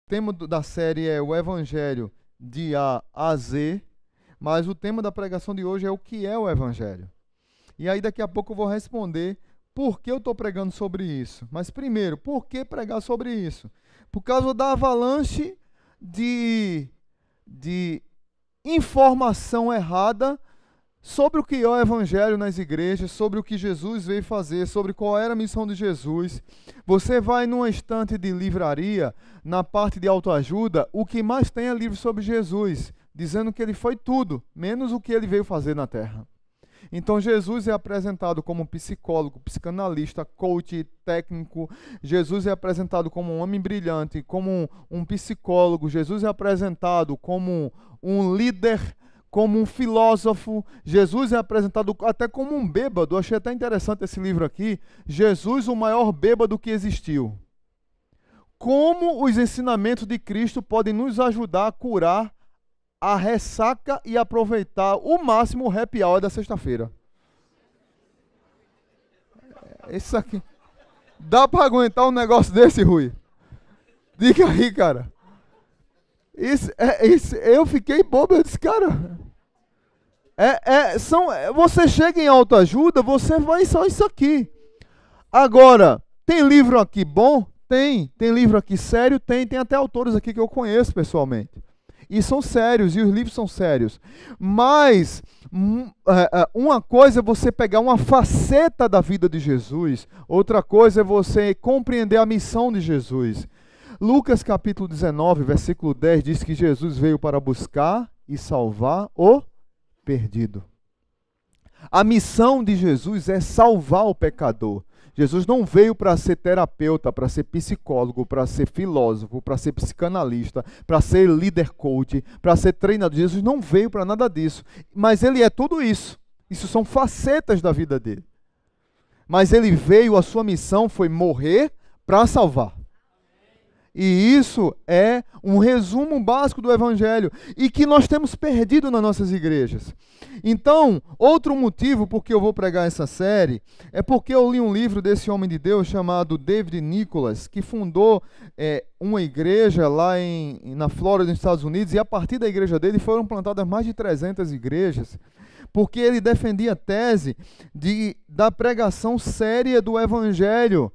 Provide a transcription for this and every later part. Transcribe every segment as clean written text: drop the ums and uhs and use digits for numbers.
O tema da série é o Evangelho de A a Z, mas o tema da pregação de hoje é o que é o Evangelho. E aí daqui a pouco eu vou responder por que eu estou pregando sobre isso. Mas primeiro, por que pregar sobre isso? Por causa da avalanche de informação errada sobre o que é o Evangelho nas igrejas, sobre o que Jesus veio fazer, sobre qual era a missão de Jesus. Você vai numa estante de livraria, na parte de autoajuda, o que mais tem é livro sobre Jesus, dizendo que ele foi tudo, menos o que ele veio fazer na terra. Então Jesus é apresentado como psicólogo, psicanalista, coach, técnico. Jesus é apresentado como um homem brilhante, como um psicólogo. Jesus é apresentado como um líder, como um filósofo. Jesus é apresentado até como um bêbado. Achei até interessante esse livro aqui. Jesus, o maior bêbado que existiu. Como os ensinamentos de Cristo podem nos ajudar a curar a ressaca e aproveitar o máximo o happy hour da sexta-feira. Isso aqui. Dá para aguentar um negócio desse, Rui? Diga aí, cara. Eu fiquei bobo, eu disse, cara. Você chega em autoajuda, você vai só isso aqui. Agora, tem livro aqui bom? Tem livro aqui sério? Tem até autores aqui que eu conheço pessoalmente. E são sérios, e os livros são sérios. Mas uma coisa é você pegar uma faceta da vida de Jesus, outra coisa é você compreender a missão de Jesus. Lucas capítulo 19, versículo 10 diz que Jesus veio para buscar e salvar o perdido. A missão de Jesus é salvar o pecador. Jesus não veio para ser terapeuta, para ser psicólogo, para ser filósofo, para ser psicanalista, para ser líder coach, para ser treinador. Jesus não veio para nada disso. Mas ele é tudo isso. Isso são facetas da vida dele. Mas ele veio, a sua missão foi morrer para salvar. E isso é um resumo básico do Evangelho e que nós temos perdido nas nossas igrejas. Então, outro motivo por que eu vou pregar essa série é porque eu li um livro desse homem de Deus chamado David Nicholas, que fundou uma igreja lá na Flórida, nos Estados Unidos, e a partir da igreja dele foram plantadas mais de 300 igrejas, porque ele defendia a tese da pregação séria do Evangelho,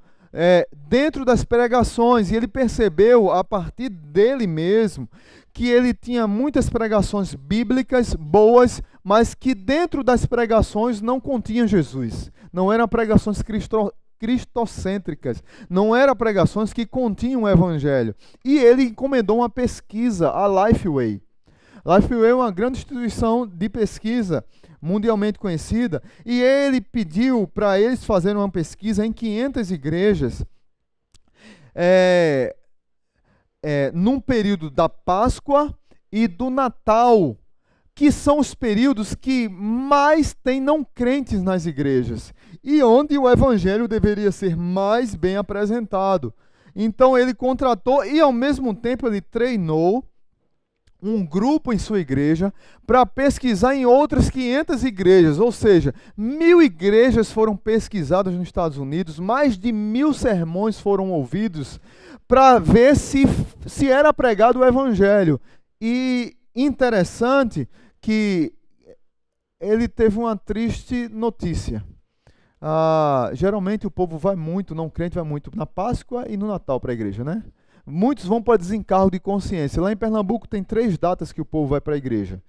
dentro das pregações, e ele percebeu a partir dele mesmo que ele tinha muitas pregações bíblicas boas, mas que dentro das pregações não continham Jesus, não eram pregações cristocêntricas, não eram pregações que continham o Evangelho, e ele encomendou uma pesquisa à Lifeway. Lifeway é uma grande instituição de pesquisa mundialmente conhecida, e ele pediu para eles fazerem uma pesquisa em 500 igrejas, num período da Páscoa e do Natal, que são os períodos que mais tem não crentes nas igrejas, e onde o Evangelho deveria ser mais bem apresentado. Então ele contratou e ao mesmo tempo ele treinou um grupo em sua igreja para pesquisar em outras 500 igrejas, ou seja, 1000 igrejas foram pesquisadas nos Estados Unidos, mais de 1000 sermões foram ouvidos para ver se era pregado o Evangelho. E interessante que ele teve uma triste notícia. Geralmente o povo vai muito, não crente vai muito na Páscoa e no Natal para a igreja, né? Muitos vão para desencargo de consciência. Lá em Pernambuco tem 3 datas que o povo vai para a igreja.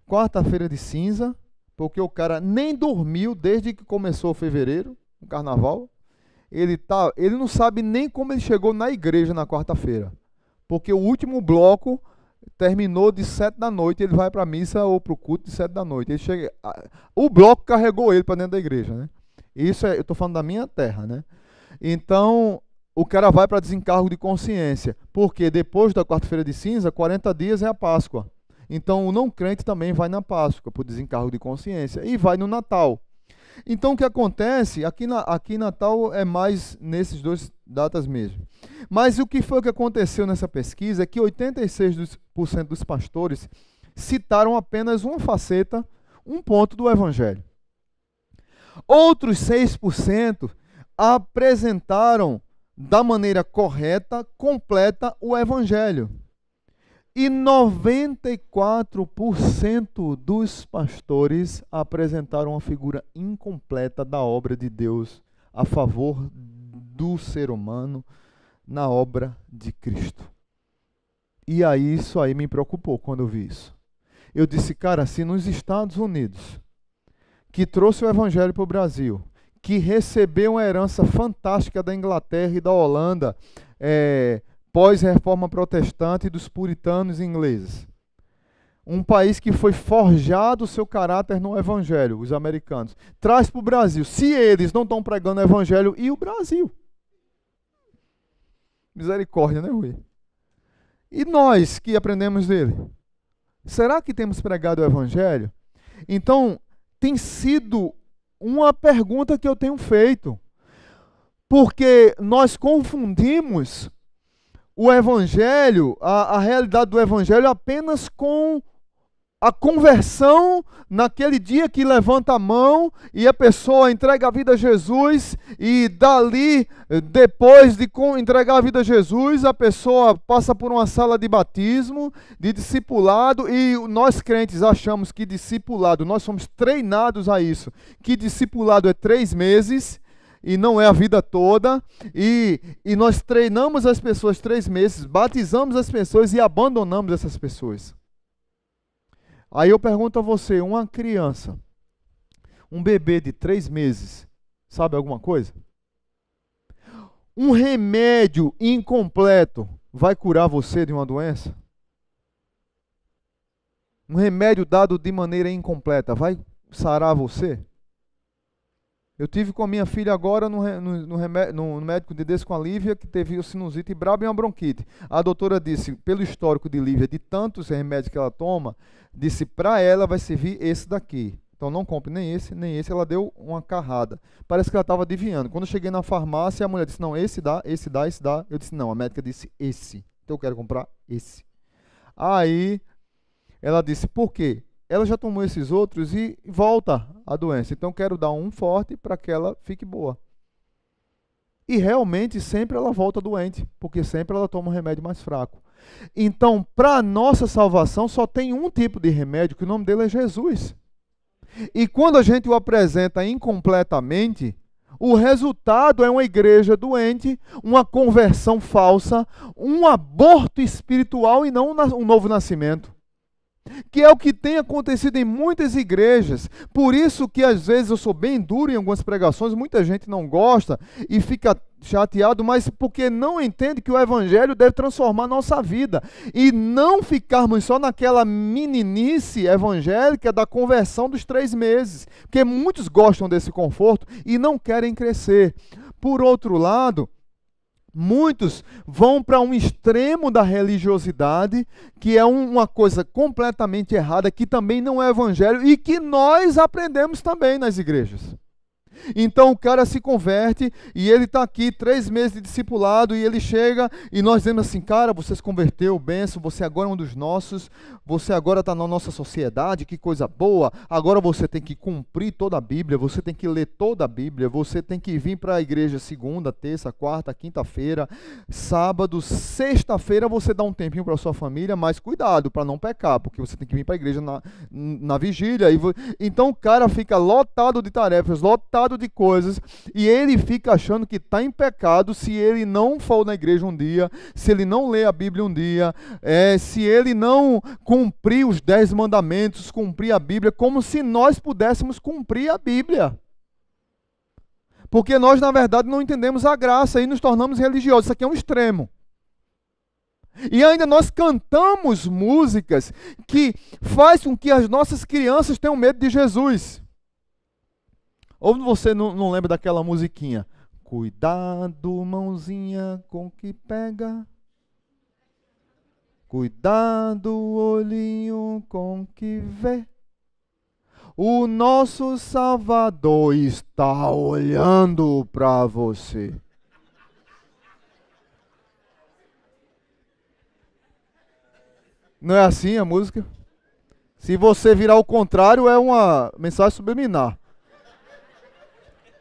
Quarta-feira de cinza, porque o cara nem dormiu desde que começou fevereiro, o carnaval. Ele não sabe nem como ele chegou na igreja na quarta-feira. Porque o último bloco terminou de 7 da noite, ele vai para a missa ou para o culto de 7 da noite. O bloco carregou ele para dentro da igreja, né? Isso eu estou falando da minha terra, né? Então o cara vai para desencargo de consciência, porque depois da quarta-feira de cinza, 40 dias é a Páscoa. Então o não crente também vai na Páscoa, para o desencargo de consciência, e vai no Natal. Então o que acontece, aqui Natal é mais nesses 2 datas mesmo. Mas o que foi que aconteceu nessa pesquisa é que 86% dos pastores citaram apenas uma faceta, um ponto do Evangelho. Outros 6% apresentaram da maneira correta, completa o Evangelho. E 94% dos pastores apresentaram uma figura incompleta da obra de Deus a favor do ser humano na obra de Cristo. E aí isso aí me preocupou quando eu vi isso. Eu disse, cara, se nos Estados Unidos, que trouxe o Evangelho para o Brasil, que recebeu uma herança fantástica da Inglaterra e da Holanda, pós-reforma protestante e dos puritanos ingleses. Um país que foi forjado o seu caráter no Evangelho, os americanos. Traz para o Brasil. Se eles não estão pregando o Evangelho, e o Brasil? Misericórdia, né, Rui? E nós que aprendemos dele? Será que temos pregado o Evangelho? Então, tem sido uma pergunta que eu tenho feito. Porque nós confundimos o Evangelho, a realidade do Evangelho, apenas com a conversão naquele dia que levanta a mão e a pessoa entrega a vida a Jesus, e dali, depois de entregar a vida a Jesus, a pessoa passa por uma sala de batismo, de discipulado, e nós crentes achamos que discipulado, nós somos treinados a isso, que discipulado é 3 meses, e não é a vida toda, e nós treinamos as pessoas 3 meses, batizamos as pessoas e abandonamos essas pessoas. Aí eu pergunto a você, uma criança, um bebê de 3 meses, sabe alguma coisa? Um remédio incompleto vai curar você de uma doença? Um remédio dado de maneira incompleta vai sarar você? Eu tive com a minha filha agora no médico de desse com a Lívia, que teve sinusite braba e uma bronquite. A doutora disse, pelo histórico de Lívia, de tantos remédios que ela toma, disse, para ela vai servir esse daqui. Então não compre nem esse, nem esse. Ela deu uma carrada. Parece que ela estava adivinhando. Quando eu cheguei na farmácia, a mulher disse, não, esse dá, esse dá, esse dá. Eu disse, não, a médica disse esse. Então eu quero comprar esse. Aí ela disse, por quê? Ela já tomou esses outros e volta a doença. Então eu quero dar um forte para que ela fique boa. E realmente sempre ela volta doente, porque sempre ela toma um remédio mais fraco. Então, para a nossa salvação, só tem um tipo de remédio, que o nome dele é Jesus. E quando a gente o apresenta incompletamente, o resultado é uma igreja doente, uma conversão falsa, um aborto espiritual e não um novo nascimento. Que é o que tem acontecido em muitas igrejas. Por isso que às vezes eu sou bem duro em algumas pregações, muita gente não gosta e fica chateado, mas porque não entende que o Evangelho deve transformar a nossa vida. E não ficarmos só naquela meninice evangélica da conversão dos 3 meses. Porque muitos gostam desse conforto e não querem crescer. Por outro lado, muitos vão para um extremo da religiosidade, que é uma coisa completamente errada, que também não é evangelho e que nós aprendemos também nas igrejas. Então o cara se converte e ele está aqui 3 meses de discipulado e ele chega e nós dizemos assim, cara, você se converteu, benção, você agora é um dos nossos, você agora está na nossa sociedade, que coisa boa, agora você tem que cumprir toda a Bíblia, você tem que ler toda a Bíblia, você tem que vir para a igreja segunda, terça, quarta, quinta-feira, sábado, sexta-feira você dá um tempinho para a sua família, mas cuidado para não pecar, porque você tem que vir para a igreja na vigília. Então o cara fica lotado de tarefas, lotado de coisas, e ele fica achando que está em pecado se ele não for na igreja um dia, se ele não ler a Bíblia um dia, se ele não cumprir os 10 mandamentos, cumprir a Bíblia, como se nós pudéssemos cumprir a Bíblia. Porque nós, na verdade, não entendemos a graça e nos tornamos religiosos. Isso aqui é um extremo. E ainda nós cantamos músicas que faz com que as nossas crianças tenham medo de Jesus. Ou você não lembra daquela musiquinha? Cuidado, mãozinha, com que pega. Cuidado, olhinho, com que vê. O nosso Salvador está olhando para você. Não é assim a música? Se você virar o contrário, é uma mensagem subliminar.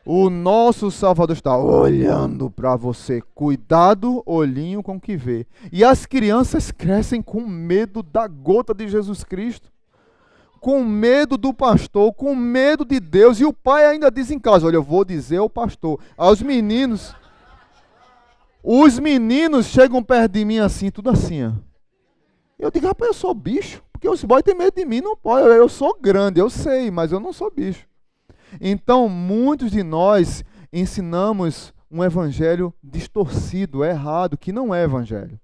O nosso Salvador está olhando para você. Cuidado, olhinho com o que vê. E as crianças crescem com medo da gota de Jesus Cristo, com medo do pastor, com medo de Deus. E o pai ainda diz em casa: olha, eu vou dizer ao pastor. Aos meninos, os meninos chegam perto de mim assim, tudo assim, ó. Eu digo: rapaz, eu sou bicho. Porque os boys têm medo de mim, não pode. Eu sou grande, eu sei, mas eu não sou bicho. Então, muitos de nós ensinamos um evangelho distorcido, errado, que não é evangelho.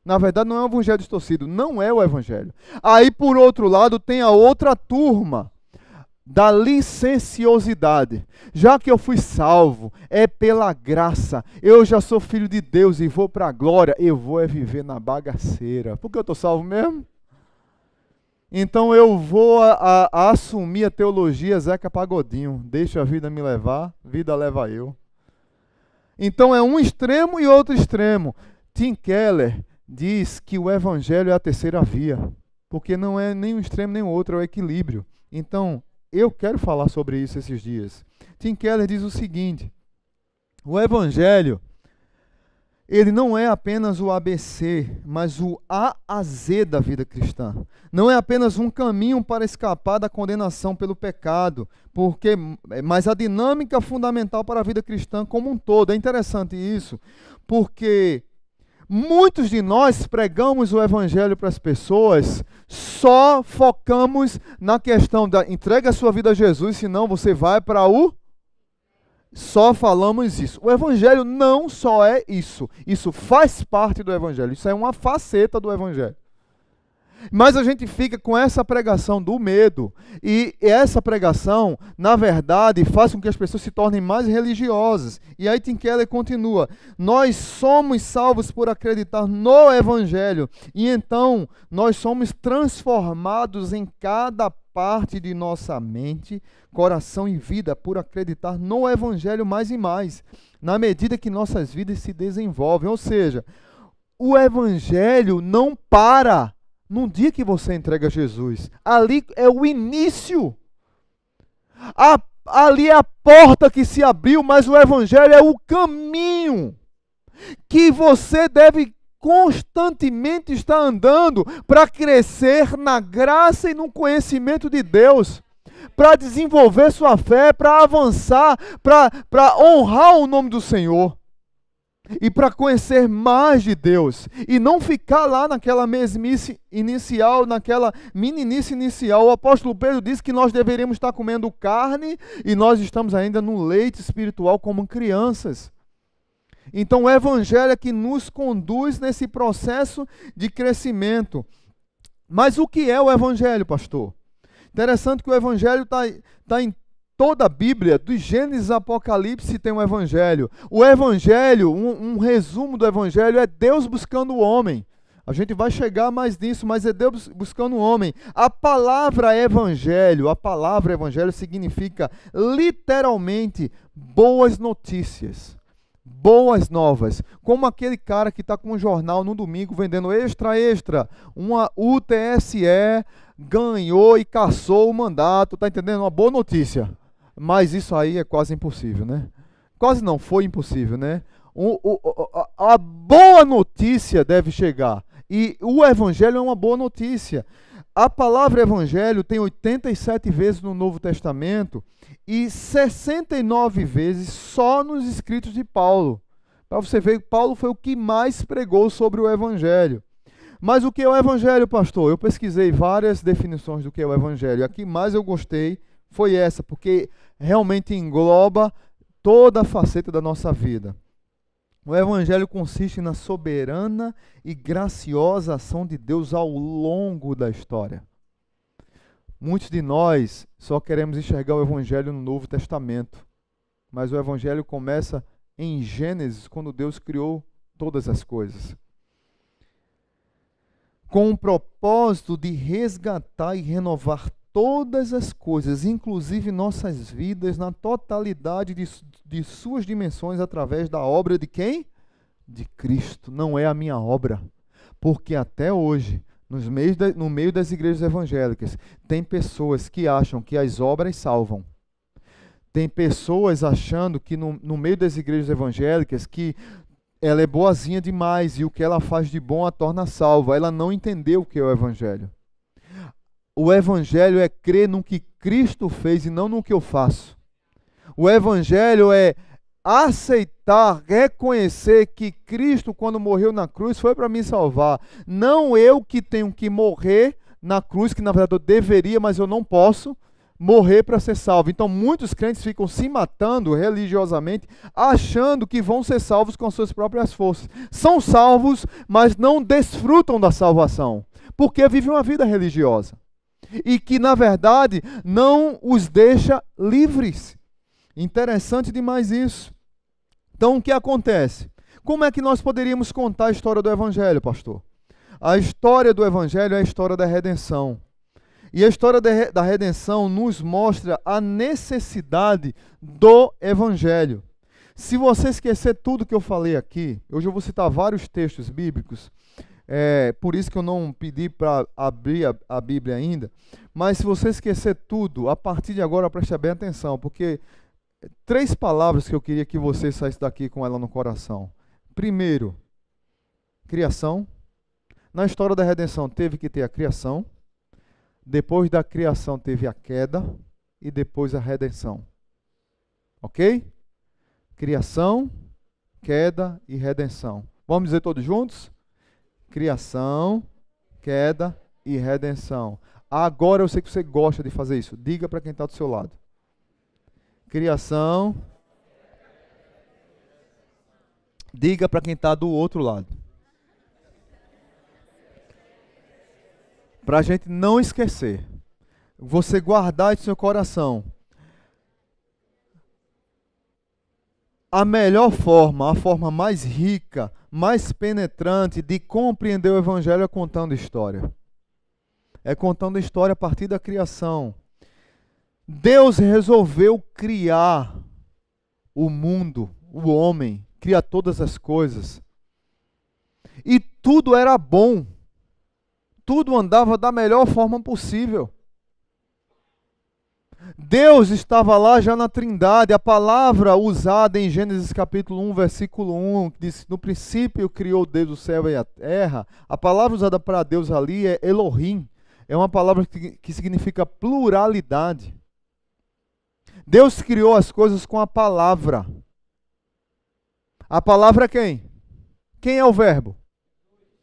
Na verdade, não é um evangelho distorcido, não é o evangelho. Aí, por outro lado, tem a outra turma da licenciosidade. Já que eu fui salvo, é pela graça, eu já sou filho de Deus e vou para a glória, eu vou viver na bagaceira. Porque eu estou salvo mesmo? Então eu vou assumir a teologia Zeca Pagodinho. Deixa a vida me levar, vida leva eu. Então é um extremo e outro extremo. Tim Keller diz que o evangelho é a terceira via, porque não é nem um extremo nem o outro, é o equilíbrio. Então eu quero falar sobre isso esses dias. Tim Keller diz o seguinte: o evangelho, ele não é apenas o ABC, mas o A a Z da vida cristã. Não é apenas um caminho para escapar da condenação pelo pecado, mas a dinâmica fundamental para a vida cristã como um todo. É interessante isso, porque muitos de nós pregamos o evangelho para as pessoas, só focamos na questão da entrega a sua vida a Jesus, senão você vai para o... Só falamos isso. O evangelho não só é isso. Isso faz parte do evangelho. Isso é uma faceta do evangelho. Mas a gente fica com essa pregação do medo. E essa pregação, na verdade, faz com que as pessoas se tornem mais religiosas. E aí Tim Keller continua: nós somos salvos por acreditar no evangelho. E então nós somos transformados em cada parte de nossa mente, coração e vida por acreditar no evangelho mais e mais, na medida que nossas vidas se desenvolvem. Ou seja, o evangelho não para no dia que você entrega a Jesus. Ali é o início. Ali é a porta que se abriu, mas o evangelho é o caminho que você deve constantemente estar andando para crescer na graça e no conhecimento de Deus, para desenvolver sua fé, para avançar, para honrar o nome do Senhor e para conhecer mais de Deus e não ficar lá naquela mesmice inicial, naquela meninice inicial. O apóstolo Pedro diz que nós deveríamos estar comendo carne e nós estamos ainda no leite espiritual como crianças. Então o evangelho é que nos conduz nesse processo de crescimento. Mas o que é o evangelho, pastor? Interessante que o evangelho está em toda a Bíblia, do Gênesis ao Apocalipse tem um evangelho. O evangelho, um resumo do evangelho, é Deus buscando o homem. A gente vai chegar mais nisso, mas é Deus buscando o homem. A palavra evangelho significa literalmente boas notícias, boas novas. Como aquele cara que está com um jornal no domingo vendendo extra, uma UTSE ganhou e cassou o mandato, tá entendendo? Uma boa notícia. Mas isso aí é quase impossível, né? Quase não, foi impossível, né? A boa notícia deve chegar. E o evangelho é uma boa notícia. A palavra evangelho tem 87 vezes no Novo Testamento e 69 vezes só nos escritos de Paulo. Para você ver, Paulo foi o que mais pregou sobre o evangelho. Mas o que é o evangelho, pastor? Eu pesquisei várias definições do que é o evangelho. A que mais eu gostei foi essa, porque realmente engloba toda a faceta da nossa vida. O evangelho consiste na soberana e graciosa ação de Deus ao longo da história. Muitos de nós só queremos enxergar o evangelho no Novo Testamento, mas o evangelho começa em Gênesis, quando Deus criou todas as coisas, com o propósito de resgatar e renovar todas as coisas, inclusive nossas vidas, na totalidade de suas dimensões, através da obra de quem? De Cristo. Não é a minha obra, porque até hoje, no meio das igrejas evangélicas, tem pessoas que acham que as obras salvam. Tem pessoas achando que no meio das igrejas evangélicas que ela é boazinha demais e o que ela faz de bom a torna salva. Ela não entendeu o que é o evangelho. O evangelho é crer no que Cristo fez e não no que eu faço. O evangelho é aceitar, reconhecer que Cristo, quando morreu na cruz, foi para me salvar. Não eu que tenho que morrer na cruz, que na verdade eu deveria, mas eu não posso morrer para ser salvo. Então muitos crentes ficam se matando religiosamente, achando que vão ser salvos com as suas próprias forças. São salvos, mas não desfrutam da salvação, porque vivem uma vida religiosa. E que, na verdade, não os deixa livres. Interessante demais isso. Então, o que acontece? Como é que nós poderíamos contar a história do Evangelho, pastor? A história do Evangelho é a história da redenção. E a história da redenção nos mostra a necessidade do Evangelho. Se você esquecer tudo que eu falei aqui, hoje eu vou citar vários textos bíblicos, por isso que eu não pedi para abrir a Bíblia ainda, mas se você esquecer tudo, a partir de agora preste bem atenção, porque 3 palavras que eu queria que você saísse daqui com ela no coração. Primeiro, criação. Na história da redenção teve que ter a criação, depois da criação teve a queda e depois a redenção. Ok? Criação, queda e redenção. Vamos dizer todos juntos? Criação, queda e redenção. Agora eu sei que você gosta de fazer isso. Diga para quem está do seu lado. Criação. Diga para quem está do outro lado. Para a gente não esquecer. Você guardar em seu coração. A melhor forma, a forma mais rica, mais penetrante de compreender o Evangelho é contando história. É contando história a partir da criação. Deus resolveu criar o mundo, o homem, criar todas as coisas. E tudo era bom. Tudo andava da melhor forma possível. Deus estava lá já na Trindade. A palavra usada em Gênesis capítulo 1, versículo 1, que diz: no princípio criou Deus o céu e a terra. A palavra usada para Deus ali é Elohim. É uma palavra que significa pluralidade. Deus criou as coisas com a palavra. A palavra é quem? Quem é o verbo?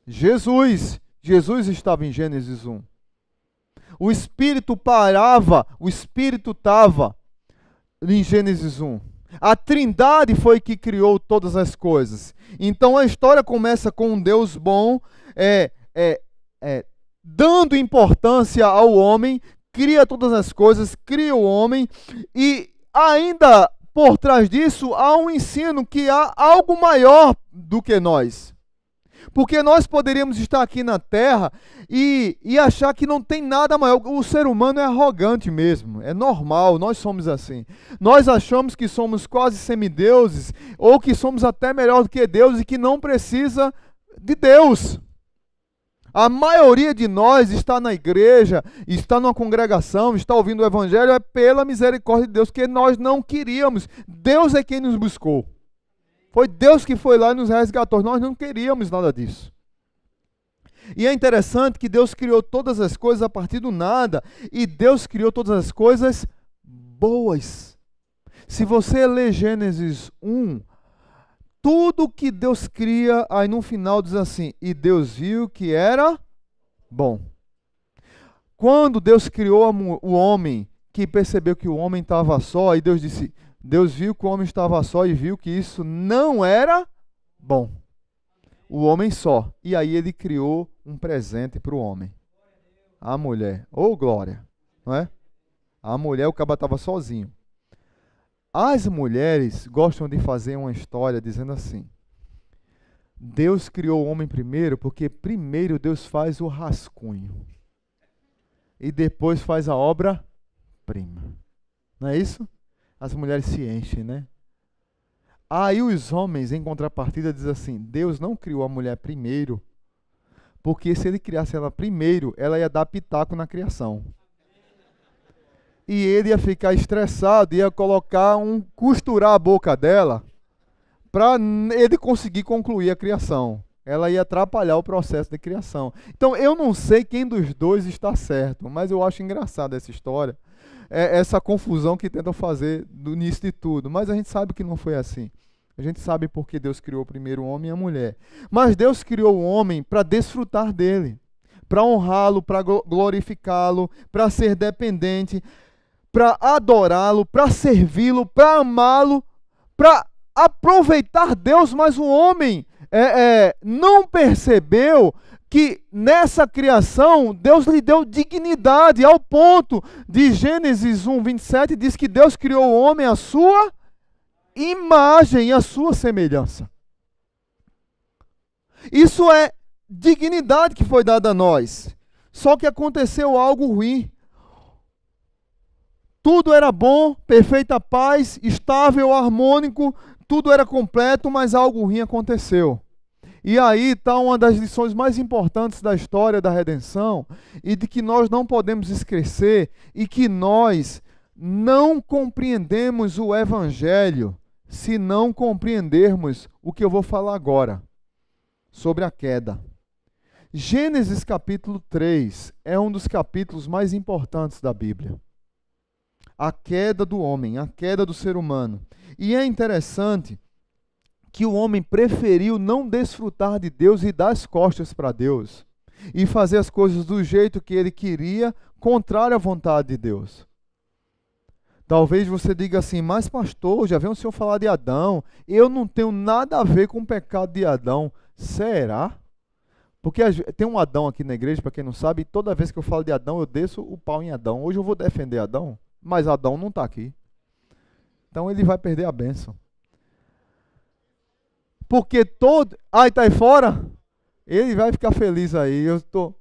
Jesus. Jesus estava em Gênesis 1. O Espírito parava, o Espírito estava em Gênesis 1. A Trindade foi que criou todas as coisas. Então a história começa com um Deus bom, dando importância ao homem, cria todas as coisas, cria o homem, e ainda por trás disso há um ensino que há algo maior do que nós. Porque nós poderíamos estar aqui na Terra e achar que não tem nada maior. O ser humano é arrogante mesmo, é normal, nós somos assim. Nós achamos que somos quase semideuses, ou que somos até melhor do que Deus e que não precisa de Deus. A maioria de nós está na igreja, está numa congregação, está ouvindo o Evangelho, é pela misericórdia de Deus, que nós não queríamos. Deus é quem nos buscou. Foi Deus que foi lá e nos resgatou. Nós não queríamos nada disso. E é interessante que Deus criou todas as coisas a partir do nada. E Deus criou todas as coisas boas. Se você ler Gênesis 1, tudo que Deus cria, aí no final diz assim: e Deus viu que era bom. Quando Deus criou o homem, que percebeu que o homem estava só, e Deus viu que o homem estava só e viu que isso não era bom. O homem só. E aí ele criou um presente para o homem. A mulher. Ô, glória. Não é? A mulher, o caba estava sozinho. As mulheres gostam de fazer uma história dizendo assim: Deus criou o homem primeiro, porque primeiro Deus faz o rascunho. E depois faz a obra-prima. Não é isso? As mulheres se enchem, né? Aí os homens, em contrapartida, dizem assim: Deus não criou a mulher primeiro, porque se ele criasse ela primeiro, ela ia dar pitaco na criação. e ele ia ficar estressado, ia costurar a boca dela para ele conseguir concluir a criação. Ela ia atrapalhar o processo de criação. Então, eu não sei quem dos dois está certo, mas eu acho engraçada essa história, essa confusão que tentam fazer do início de tudo. Mas a gente sabe que não foi assim. A gente sabe porque Deus criou primeiro o homem e a mulher. Mas Deus criou o homem para desfrutar dele, para honrá-lo, para glorificá-lo, para ser dependente, para adorá-lo, para servi-lo, para amá-lo, para aproveitar Deus. Mas o homem não percebeu que nessa criação Deus lhe deu dignidade, ao ponto de Gênesis 1:27 diz que Deus criou o homem à sua imagem e à sua semelhança. Isso é dignidade que foi dada a nós. Só que aconteceu algo ruim. Tudo era bom, perfeita paz, estável, harmônico, tudo era completo, mas algo ruim aconteceu. E aí está uma das lições mais importantes da história da redenção e de que nós não podemos esquecer e que nós não compreendemos o Evangelho se não compreendermos o que eu vou falar agora sobre a queda. Gênesis capítulo 3 é um dos capítulos mais importantes da Bíblia. A queda do homem, a queda do ser humano. E é interessante que o homem preferiu não desfrutar de Deus e dar as costas para Deus e fazer as coisas do jeito que ele queria, contrário à vontade de Deus. Talvez você diga assim, mas pastor, já veio o senhor falar de Adão, eu não tenho nada a ver com o pecado de Adão. Será? Porque tem um Adão aqui na igreja, para quem não sabe, e toda vez que eu falo de Adão, eu desço o pau em Adão. Hoje eu vou defender Adão, mas Adão não está aqui. Então ele vai perder a bênção. Porque Ai, está aí fora? Ele vai ficar feliz aí.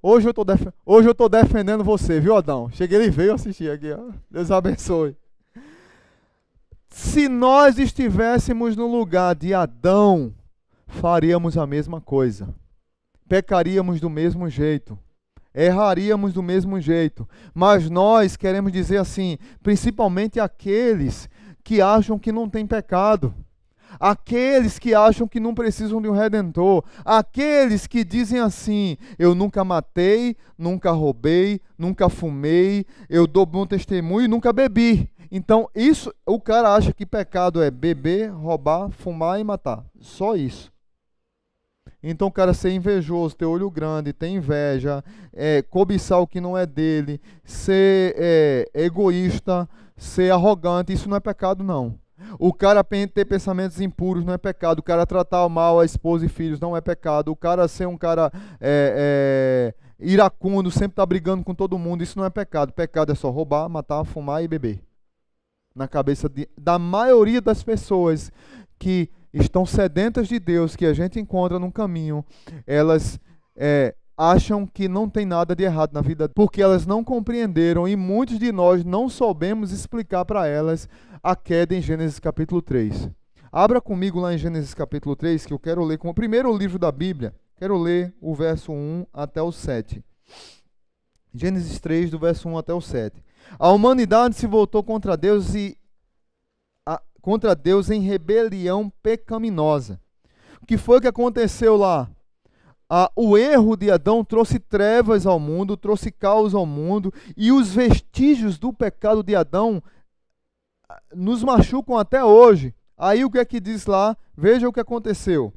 Hoje eu tô defendendo você, viu, Adão? Cheguei, ele veio assistir aqui. Ó. Deus abençoe. Se nós estivéssemos no lugar de Adão, faríamos a mesma coisa. Pecaríamos do mesmo jeito. Erraríamos do mesmo jeito. Mas nós queremos dizer assim, principalmente aqueles que acham que não tem pecado. Aqueles que acham que não precisam de um redentor. Aqueles que dizem assim, eu nunca matei, nunca roubei, nunca fumei, eu dou bom testemunho e nunca bebi. Então, isso, o cara acha que pecado é beber, roubar, fumar e matar. Só isso. Então, o cara ser invejoso, ter olho grande, ter inveja, cobiçar o que não é dele, ser egoísta, ser arrogante, isso não é pecado, não. O cara ter pensamentos impuros não é pecado. O cara tratar mal a esposa e filhos não é pecado. O cara ser um cara iracundo, sempre tá brigando com todo mundo, isso não é pecado. Pecado é só roubar, matar, fumar e beber. Na cabeça da maioria das pessoas que estão sedentas de Deus, que a gente encontra no caminho, elas acham que não tem nada de errado na vida, porque elas não compreenderam e muitos de nós não soubemos explicar para elas a queda em Gênesis capítulo 3. Abra comigo lá em Gênesis capítulo 3, que eu quero ler como o primeiro livro da Bíblia, quero ler o verso 1 até o 7. Gênesis 3, do verso 1 até o 7. A humanidade se voltou contra Deus em rebelião pecaminosa. O que foi que aconteceu lá? O erro de Adão trouxe trevas ao mundo, trouxe caos ao mundo, e os vestígios do pecado de Adão nos machucam até hoje. Aí o que é que diz lá? Veja o que aconteceu.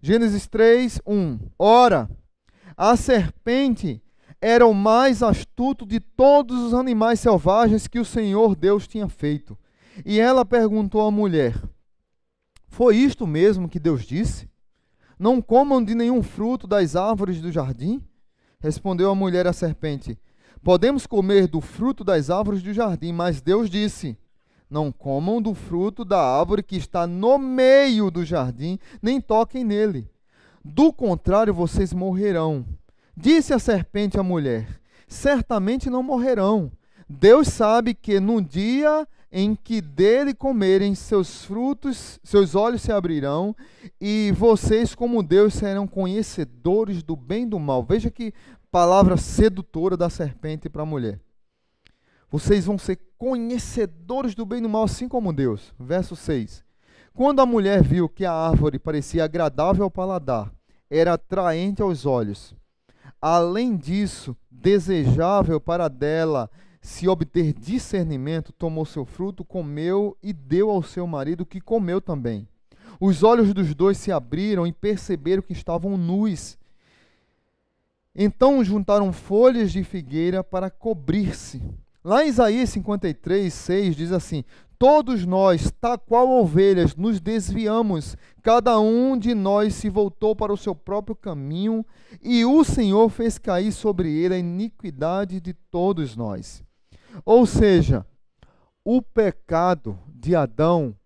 Gênesis 3, 1. Ora, a serpente era o mais astuto de todos os animais selvagens que o Senhor Deus tinha feito. E ela perguntou à mulher, foi isto mesmo que Deus disse? Não comam de nenhum fruto das árvores do jardim? Respondeu a mulher à serpente, podemos comer do fruto das árvores do jardim, mas Deus disse, não comam do fruto da árvore que está no meio do jardim, nem toquem nele. Do contrário, vocês morrerão. Disse a serpente à mulher, certamente não morrerão. Deus sabe que no dia em que dele comerem seus frutos, seus olhos se abrirão, e vocês, como Deus, serão conhecedores do bem e do mal. Veja que palavra sedutora da serpente para a mulher. Vocês vão ser conhecedores do bem e do mal, assim como Deus. Verso 6. Quando a mulher viu que a árvore parecia agradável ao paladar, era atraente aos olhos, além disso, desejável para dela se obter discernimento, tomou seu fruto, comeu e deu ao seu marido, que comeu também. Os olhos dos dois se abriram e perceberam que estavam nus. Então juntaram folhas de figueira para cobrir-se. Lá em Isaías 53, 6 diz assim: todos nós, tal qual ovelhas, nos desviamos, cada um de nós se voltou para o seu próprio caminho, e o Senhor fez cair sobre ele a iniquidade de todos nós. Ou seja, o pecado de Adão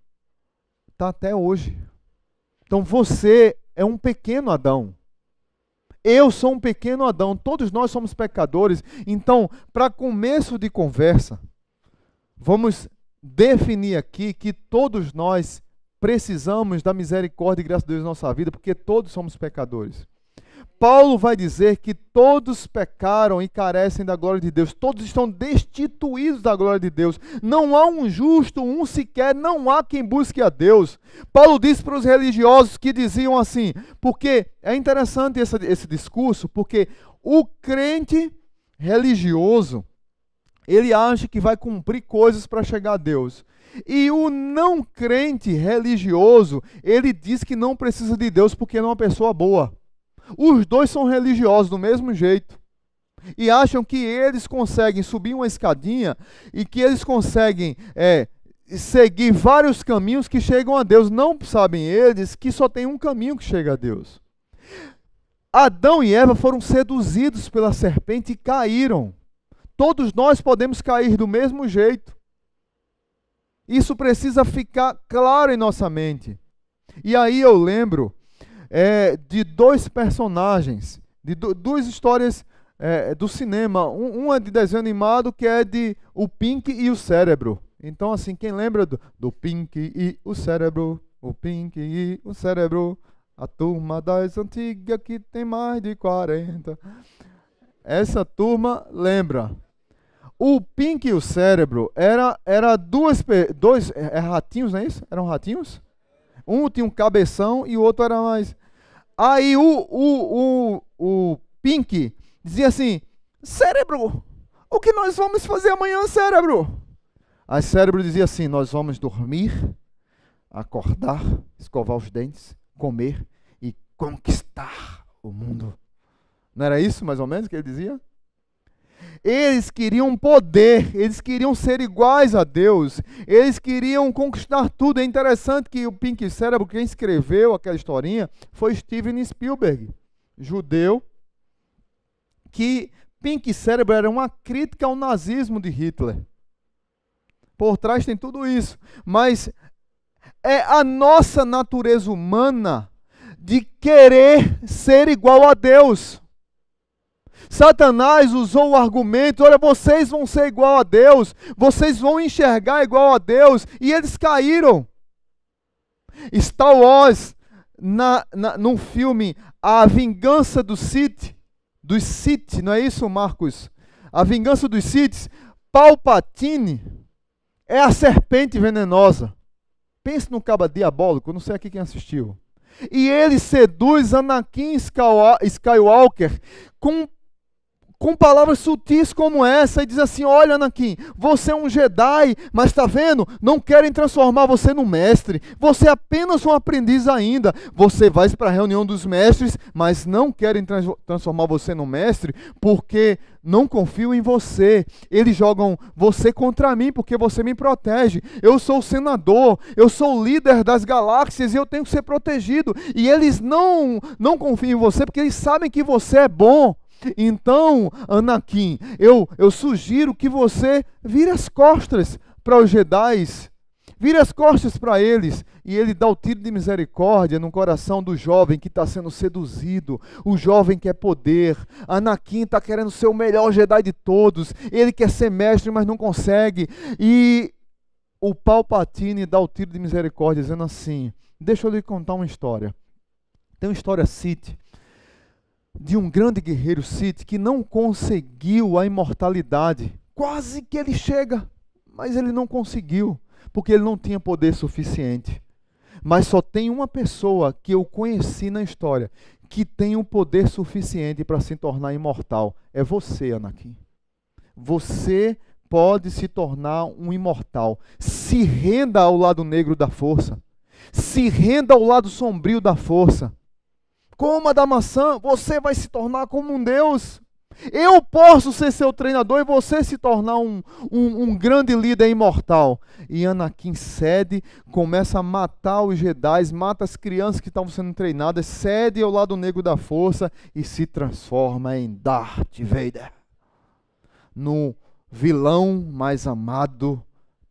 está até hoje. Então você é um pequeno Adão. Eu sou um pequeno Adão, todos nós somos pecadores. Então, para começo de conversa, vamos definir aqui que todos nós precisamos da misericórdia e graça de Deus em nossa vida, porque todos somos pecadores. Paulo vai dizer que todos pecaram e carecem da glória de Deus, todos estão destituídos da glória de Deus. Não há um justo, um sequer, não há quem busque a Deus. Paulo disse para os religiosos que diziam assim, porque é interessante esse discurso, porque o crente religioso, ele acha que vai cumprir coisas para chegar a Deus. E o não crente religioso, ele diz que não precisa de Deus porque ele é uma pessoa boa. Os dois são religiosos do mesmo jeito. E acham que eles conseguem subir uma escadinha e que eles conseguem seguir vários caminhos que chegam a Deus. Não sabem eles que só tem um caminho que chega a Deus. Adão e Eva foram seduzidos pela serpente e caíram. Todos nós podemos cair do mesmo jeito. Isso precisa ficar claro em nossa mente. E aí eu lembro de dois personagens, de duas histórias do cinema. Uma de desenho animado, que é de O Pink e o Cérebro. Então, assim, quem lembra do Pink e o Cérebro? O Pink e o Cérebro, a turma das antigas que tem mais de 40. Essa turma lembra. O Pink e o Cérebro era dois ratinhos, não é isso? Eram ratinhos? Um tinha um cabeção e o outro era mais... Aí o Pink dizia assim: Cérebro, o que nós vamos fazer amanhã, Cérebro? Aí Cérebro dizia assim: nós vamos dormir, acordar, escovar os dentes, comer e conquistar o mundo. Não era isso mais ou menos que ele dizia? Eles queriam poder, eles queriam ser iguais a Deus, eles queriam conquistar tudo. É interessante que o Pink Cérebro, quem escreveu aquela historinha, foi Steven Spielberg, judeu, que Pink Cérebro era uma crítica ao nazismo de Hitler. Por trás tem tudo isso, mas é a nossa natureza humana de querer ser igual a Deus. Satanás usou o argumento: olha, vocês vão ser igual a Deus, vocês vão enxergar igual a Deus, e eles caíram. Star Wars, no filme A Vingança dos Sith, não é isso, Marcos? A Vingança dos Sith, Palpatine é a serpente venenosa. Pense no cabo diabólico, não sei aqui quem assistiu. E ele seduz Anakin Skywalker com palavras sutis como essa, e diz assim: olha, Anakin, você é um Jedi, mas está vendo? Não querem transformar você no mestre. Você é apenas um aprendiz ainda. Você vai para a reunião dos mestres, mas não querem transformar você no mestre, porque não confiam em você. Eles jogam você contra mim, porque você me protege. Eu sou o senador, eu sou o líder das galáxias, e eu tenho que ser protegido. E eles não confiam em você, porque eles sabem que você é bom. Então, Anakin, eu sugiro que você vire as costas para os Jedi, vire as costas para eles, e ele dá o tiro de misericórdia no coração do jovem que está sendo seduzido. O jovem quer poder. Anakin está querendo ser o melhor Jedi de todos, ele quer ser mestre, mas não consegue, e o Palpatine dá o tiro de misericórdia, dizendo assim: deixa eu lhe contar uma história. Tem uma história Sith, de um grande guerreiro Sith que não conseguiu a imortalidade quase que ele chega, mas ele não conseguiu, porque ele não tinha poder suficiente. Mas só tem uma pessoa que eu conheci na história que tem o poder suficiente para se tornar imortal. É você, Anakin. Você pode se tornar um imortal. Se renda ao lado negro da força. Se renda ao lado sombrio da força. Coma da maçã, você vai se tornar como um Deus. Eu posso ser seu treinador e você se tornar um grande líder imortal. E Anakin cede, começa a matar os Jedi, mata as crianças que estavam sendo treinadas, cede ao lado negro da força e se transforma em Darth Vader, no vilão mais amado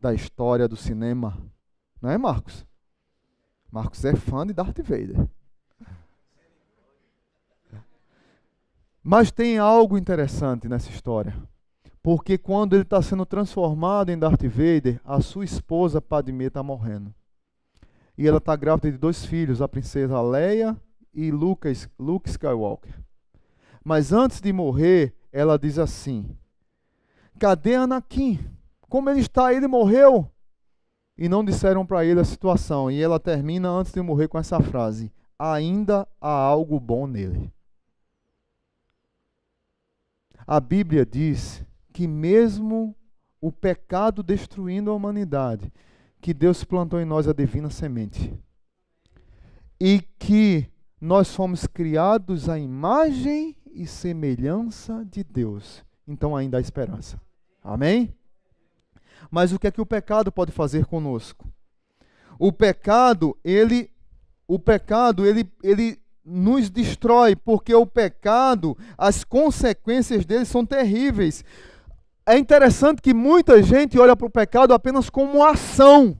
da história do cinema. Não é, Marcos? Marcos é fã de Darth Vader. Mas tem algo interessante nessa história, porque quando ele está sendo transformado em Darth Vader, a sua esposa Padmé está morrendo. E ela está grávida de 2 filhos, a princesa Leia e Luke Skywalker. Mas antes de morrer, ela diz assim: cadê Anakin? Como ele está? Ele morreu. E não disseram para ele a situação. E ela termina antes de morrer com essa frase: ainda há algo bom nele. A Bíblia diz que mesmo o pecado destruindo a humanidade, que Deus plantou em nós a divina semente. E que nós fomos criados à imagem e semelhança de Deus. Então ainda há esperança. Amém? Mas o que é que o pecado pode fazer conosco? O pecado, ele nos destrói, porque o pecado, as consequências dele são terríveis. É interessante que muita gente olha para o pecado apenas como uma ação.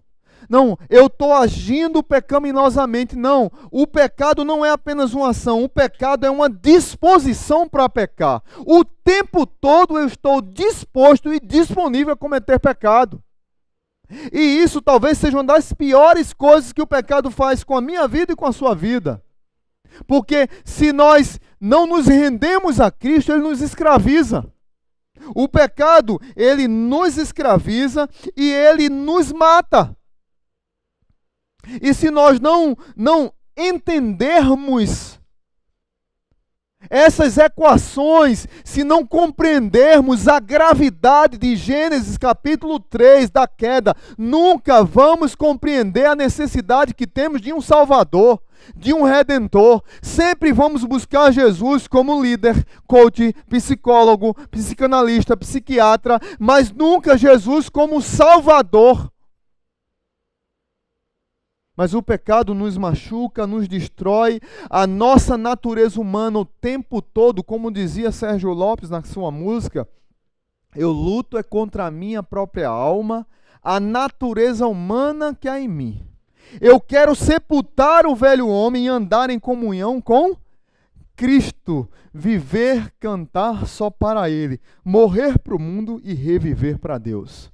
Não, eu estou agindo pecaminosamente. Não, o pecado não é apenas uma ação, o pecado é uma disposição para pecar. O tempo todo eu estou disposto e disponível a cometer pecado. E isso talvez seja uma das piores coisas que o pecado faz com a minha vida e com a sua vida. Porque se nós não nos rendemos a Cristo, Ele nos escraviza. O pecado, ele nos escraviza e ele nos mata. E se nós não entendermos essas equações, se não compreendermos a gravidade de Gênesis capítulo 3 da queda, nunca vamos compreender a necessidade que temos de um Salvador, de um Redentor. Sempre vamos buscar Jesus como líder, coach, psicólogo, psicanalista, psiquiatra, mas nunca Jesus como Salvador. Mas o pecado nos machuca, nos destrói, a nossa natureza humana o tempo todo, como dizia Sérgio Lopes na sua música, eu luto é contra a minha própria alma, a natureza humana que há em mim. Eu quero sepultar o velho homem e andar em comunhão com Cristo, viver, cantar só para Ele, morrer para o mundo e reviver para Deus.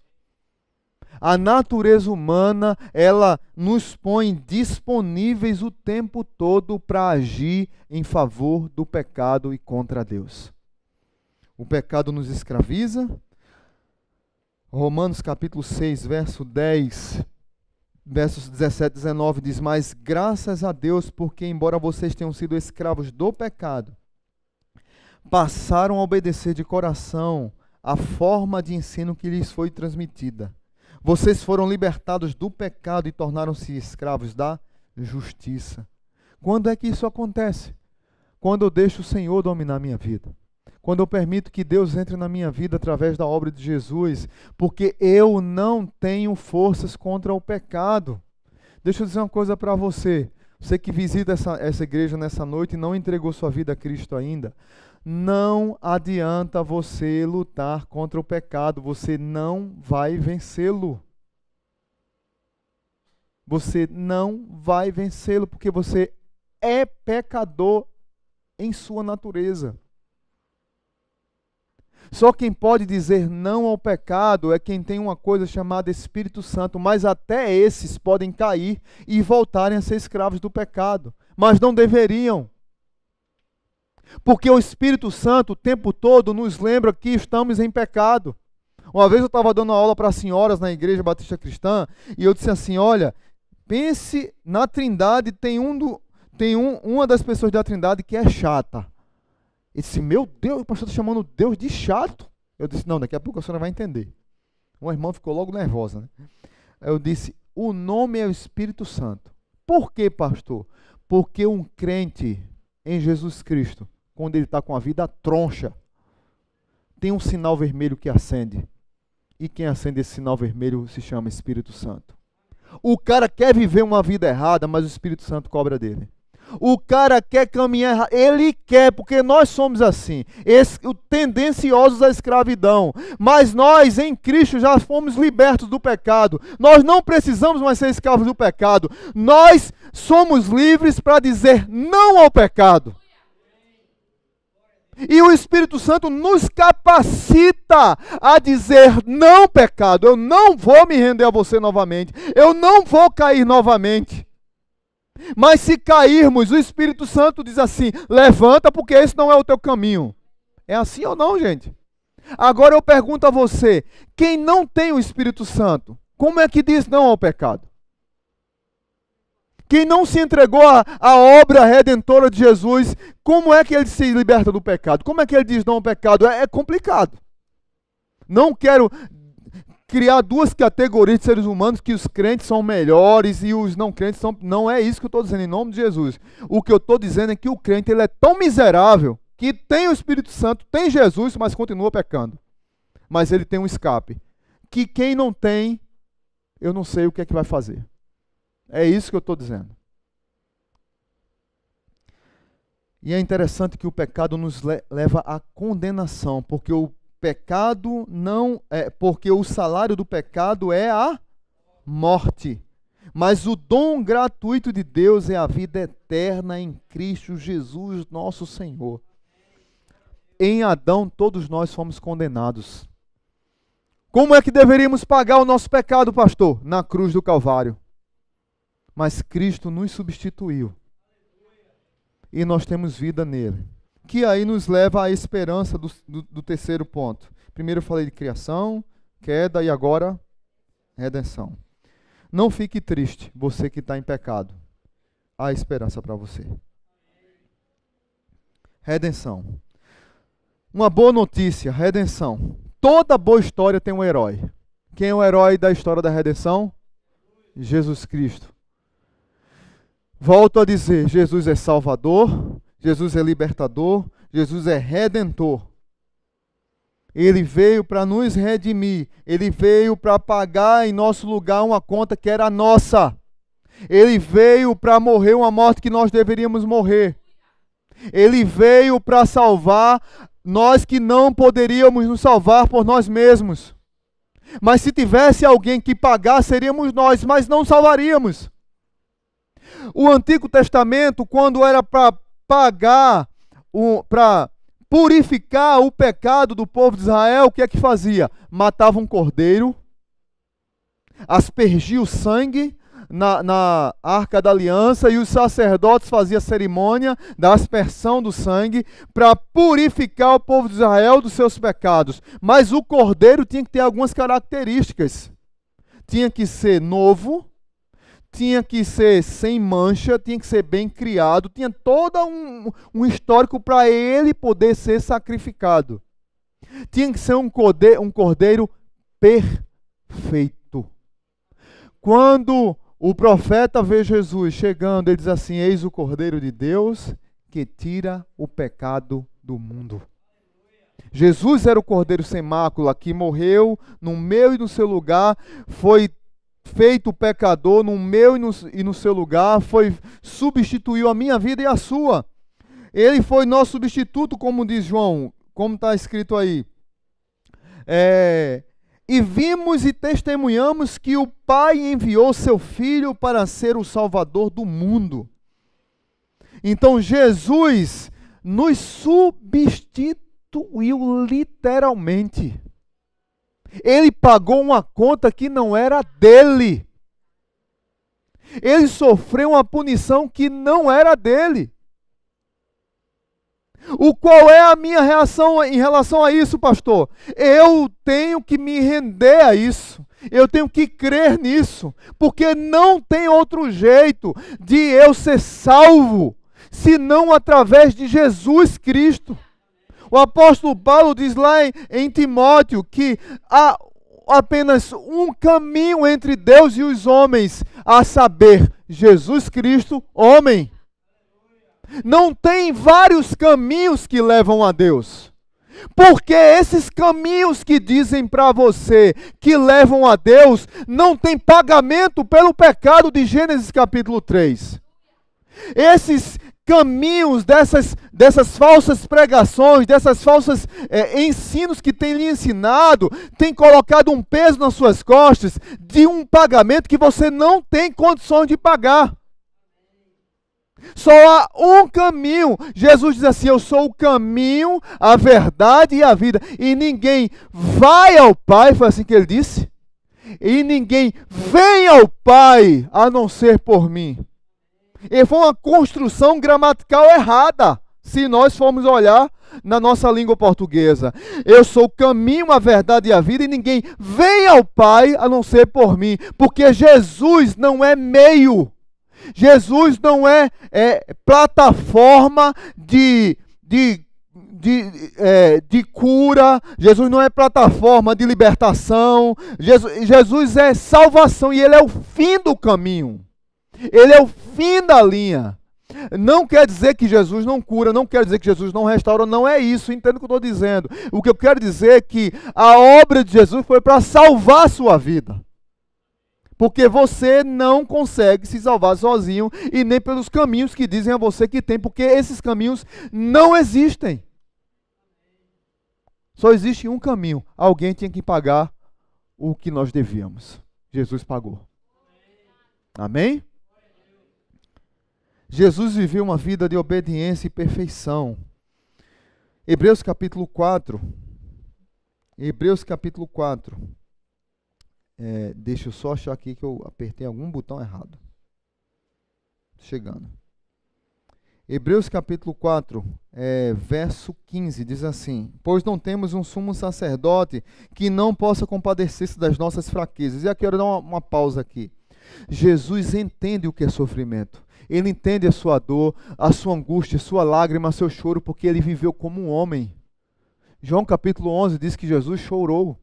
A natureza humana, ela nos põe disponíveis o tempo todo para agir em favor do pecado e contra Deus. O pecado nos escraviza. Romanos capítulo 6, versos 17 e 19 diz: mas graças a Deus, porque embora vocês tenham sido escravos do pecado, passaram a obedecer de coração a forma de ensino que lhes foi transmitida. Vocês foram libertados do pecado e tornaram-se escravos da justiça. Quando é que isso acontece? Quando eu deixo o Senhor dominar minha vida. Quando eu permito que Deus entre na minha vida através da obra de Jesus. Porque eu não tenho forças contra o pecado. Deixa eu dizer uma coisa para você. Você que visita essa igreja nessa noite e não entregou sua vida a Cristo ainda. Não adianta você lutar contra o pecado, você não vai vencê-lo. Você não vai vencê-lo, porque você é pecador em sua natureza. Só quem pode dizer não ao pecado é quem tem uma coisa chamada Espírito Santo, mas até esses podem cair e voltarem a ser escravos do pecado, mas não deveriam. Porque o Espírito Santo o tempo todo nos lembra que estamos em pecado. Uma vez eu estava dando aula para senhoras na igreja batista cristã e eu disse assim, olha, pense na Trindade, uma das pessoas da Trindade que é chata. Ele disse, meu Deus, o pastor está chamando Deus de chato. Eu disse, não, daqui a pouco a senhora vai entender. Uma irmã ficou logo nervosa, né? Eu disse, o nome é o Espírito Santo. Por quê, pastor? Porque um crente em Jesus Cristo, quando ele está com a vida troncha, tem um sinal vermelho que acende. E quem acende esse sinal vermelho se chama Espírito Santo. O cara quer viver uma vida errada, mas o Espírito Santo cobra dele. O cara quer caminhar errado, ele quer, porque nós somos assim, tendenciosos à escravidão. Mas nós, em Cristo, já fomos libertos do pecado. Nós não precisamos mais ser escravos do pecado. Nós somos livres para dizer não ao pecado. E o Espírito Santo nos capacita a dizer não, pecado. Eu não vou me render a você novamente. Eu não vou cair novamente. Mas se cairmos, o Espírito Santo diz assim, levanta porque esse não é o teu caminho. É assim ou não, gente? Agora eu pergunto a você, quem não tem o Espírito Santo, como é que diz não ao pecado? Quem não se entregou à obra redentora de Jesus, como é que ele se liberta do pecado? Como é que ele diz não ao pecado? É complicado. Não quero criar duas categorias de seres humanos, que os crentes são melhores e os não crentes são... Não é isso que eu estou dizendo em nome de Jesus. O que eu estou dizendo é que o crente ele é tão miserável que tem o Espírito Santo, tem Jesus, mas continua pecando. Mas ele tem um escape. Que quem não tem, eu não sei o que é que vai fazer. É isso que eu estou dizendo. E é interessante que o pecado nos leva à condenação, porque o pecado não é, porque o salário do pecado é a morte. Mas o dom gratuito de Deus é a vida eterna em Cristo Jesus, nosso Senhor. Em Adão todos nós fomos condenados. Como é que deveríamos pagar o nosso pecado, pastor? Na cruz do Calvário. Mas Cristo nos substituiu. E nós temos vida nele. Que aí nos leva à esperança do terceiro ponto. Primeiro eu falei de criação, queda e agora redenção. Não fique triste, você que está em pecado. Há esperança para você. Redenção. Uma boa notícia, redenção. Toda boa história tem um herói. Quem é o herói da história da redenção? Jesus Cristo. Volto a dizer, Jesus é Salvador, Jesus é libertador, Jesus é redentor. Ele veio para nos redimir, ele veio para pagar em nosso lugar uma conta que era nossa. Ele veio para morrer uma morte que nós deveríamos morrer. Ele veio para salvar nós que não poderíamos nos salvar por nós mesmos. Mas se tivesse alguém que pagar, seríamos nós, mas não salvaríamos. O Antigo Testamento, quando era para pagar, para purificar o pecado do povo de Israel, o que é que fazia? Matava um cordeiro, aspergia o sangue na Arca da Aliança e os sacerdotes faziam a cerimônia da aspersão do sangue para purificar o povo de Israel dos seus pecados. Mas o cordeiro tinha que ter algumas características. Tinha que ser novo, tinha que ser sem mancha, tinha que ser bem criado, tinha todo um histórico para ele poder ser sacrificado. Tinha que ser um cordeiro perfeito. Quando o profeta vê Jesus chegando, ele diz assim: eis o Cordeiro de Deus que tira o pecado do mundo. Jesus era o Cordeiro sem mácula que morreu no meu e no seu lugar, foi feito pecador no meu e no seu lugar, substituiu a minha vida e a sua. Ele foi nosso substituto, como diz João, como está escrito aí. E vimos e testemunhamos que o Pai enviou seu Filho para ser o Salvador do mundo. Então Jesus nos substituiu literalmente. Ele pagou uma conta que não era dele. Ele sofreu uma punição que não era dele. Qual é a minha reação em relação a isso, pastor? Eu tenho que me render a isso. Eu tenho que crer nisso, porque não tem outro jeito de eu ser salvo, senão através de Jesus Cristo. O apóstolo Paulo diz lá em Timóteo que há apenas um caminho entre Deus e os homens, a saber, Jesus Cristo, homem. Não tem vários caminhos que levam a Deus. Porque esses caminhos que dizem para você que levam a Deus não tem pagamento pelo pecado de Gênesis capítulo 3. Esses caminhos dessas falsas pregações, dessas falsas ensinos que tem lhe ensinado, tem colocado um peso nas suas costas de um pagamento que você não tem condições de pagar. Só há um caminho. Jesus diz assim: eu sou o caminho, a verdade e a vida. E ninguém vai ao Pai, foi assim que ele disse. E ninguém vem ao Pai a não ser por mim. E foi uma construção gramatical errada, se nós formos olhar na nossa língua portuguesa. Eu sou o caminho, a verdade e a vida, e ninguém vem ao Pai a não ser por mim. Porque Jesus não é meio. Jesus não é plataforma de cura. Jesus não é plataforma de libertação. Jesus é salvação e Ele é o fim do caminho. Ele é o fim da linha. Não quer dizer que Jesus não cura, não quer dizer que Jesus não restaura, não é isso, entenda o que eu estou dizendo. O que eu quero dizer é que a obra de Jesus foi para salvar a sua vida. Porque você não consegue se salvar sozinho e nem pelos caminhos que dizem a você que tem, porque esses caminhos não existem. Só existe um caminho. Alguém tinha que pagar o que nós devíamos. Jesus pagou. Amém? Jesus viveu uma vida de obediência e perfeição. Hebreus capítulo 4. Hebreus capítulo 4. Deixa eu só achar aqui que eu apertei algum botão errado. Chegando. Hebreus capítulo 4, verso 15, diz assim: pois não temos um sumo sacerdote que não possa compadecer-se das nossas fraquezas. E aqui eu quero dar uma pausa aqui. Jesus entende o que é sofrimento. Ele entende a sua dor, a sua angústia, a sua lágrima, seu choro, porque ele viveu como um homem. João capítulo 11 diz que Jesus chorou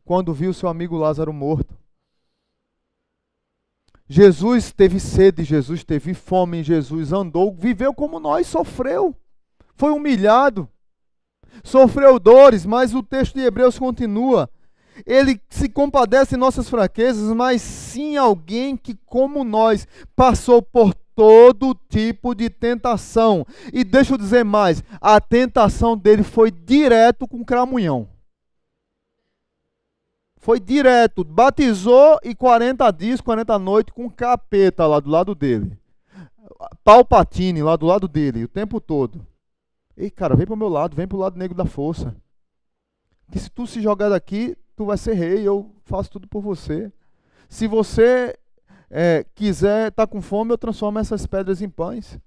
quando viu seu amigo Lázaro morto. Jesus teve sede, Jesus teve fome, Jesus andou, viveu como nós, sofreu, foi humilhado, sofreu dores, mas o texto de Hebreus continua. Ele se compadece em nossas fraquezas, mas sim alguém que, como nós, passou por todo tipo de tentação. E deixa eu dizer mais, a tentação dele foi direto com cramunhão. Foi direto, batizou e 40 dias, 40 noites com capeta lá do lado dele. Palpatine lá do lado dele, o tempo todo. Ei, cara, vem pro meu lado, vem pro lado negro da força. Que se tu se jogar daqui, tu vai ser rei, eu faço tudo por você. Se você quiser estar com fome, eu transformo essas pedras em pães.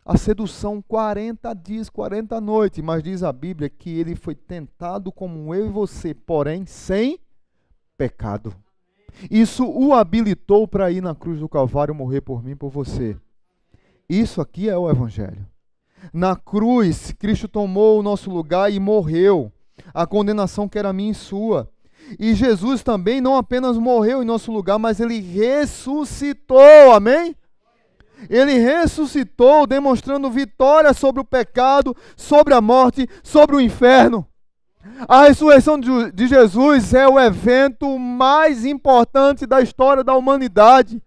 A sedução, 40 dias, 40 noites, mas diz a Bíblia que ele foi tentado como eu e você, porém sem pecado. Isso o habilitou para ir na cruz do Calvário morrer por mim e por você. Isso aqui é o Evangelho. Na cruz, Cristo tomou o nosso lugar e morreu. A condenação que era minha e sua. E Jesus também não apenas morreu em nosso lugar, mas ele ressuscitou, amém? Ele ressuscitou, demonstrando vitória sobre o pecado, sobre a morte, sobre o inferno. A ressurreição de Jesus é o evento mais importante da história da humanidade.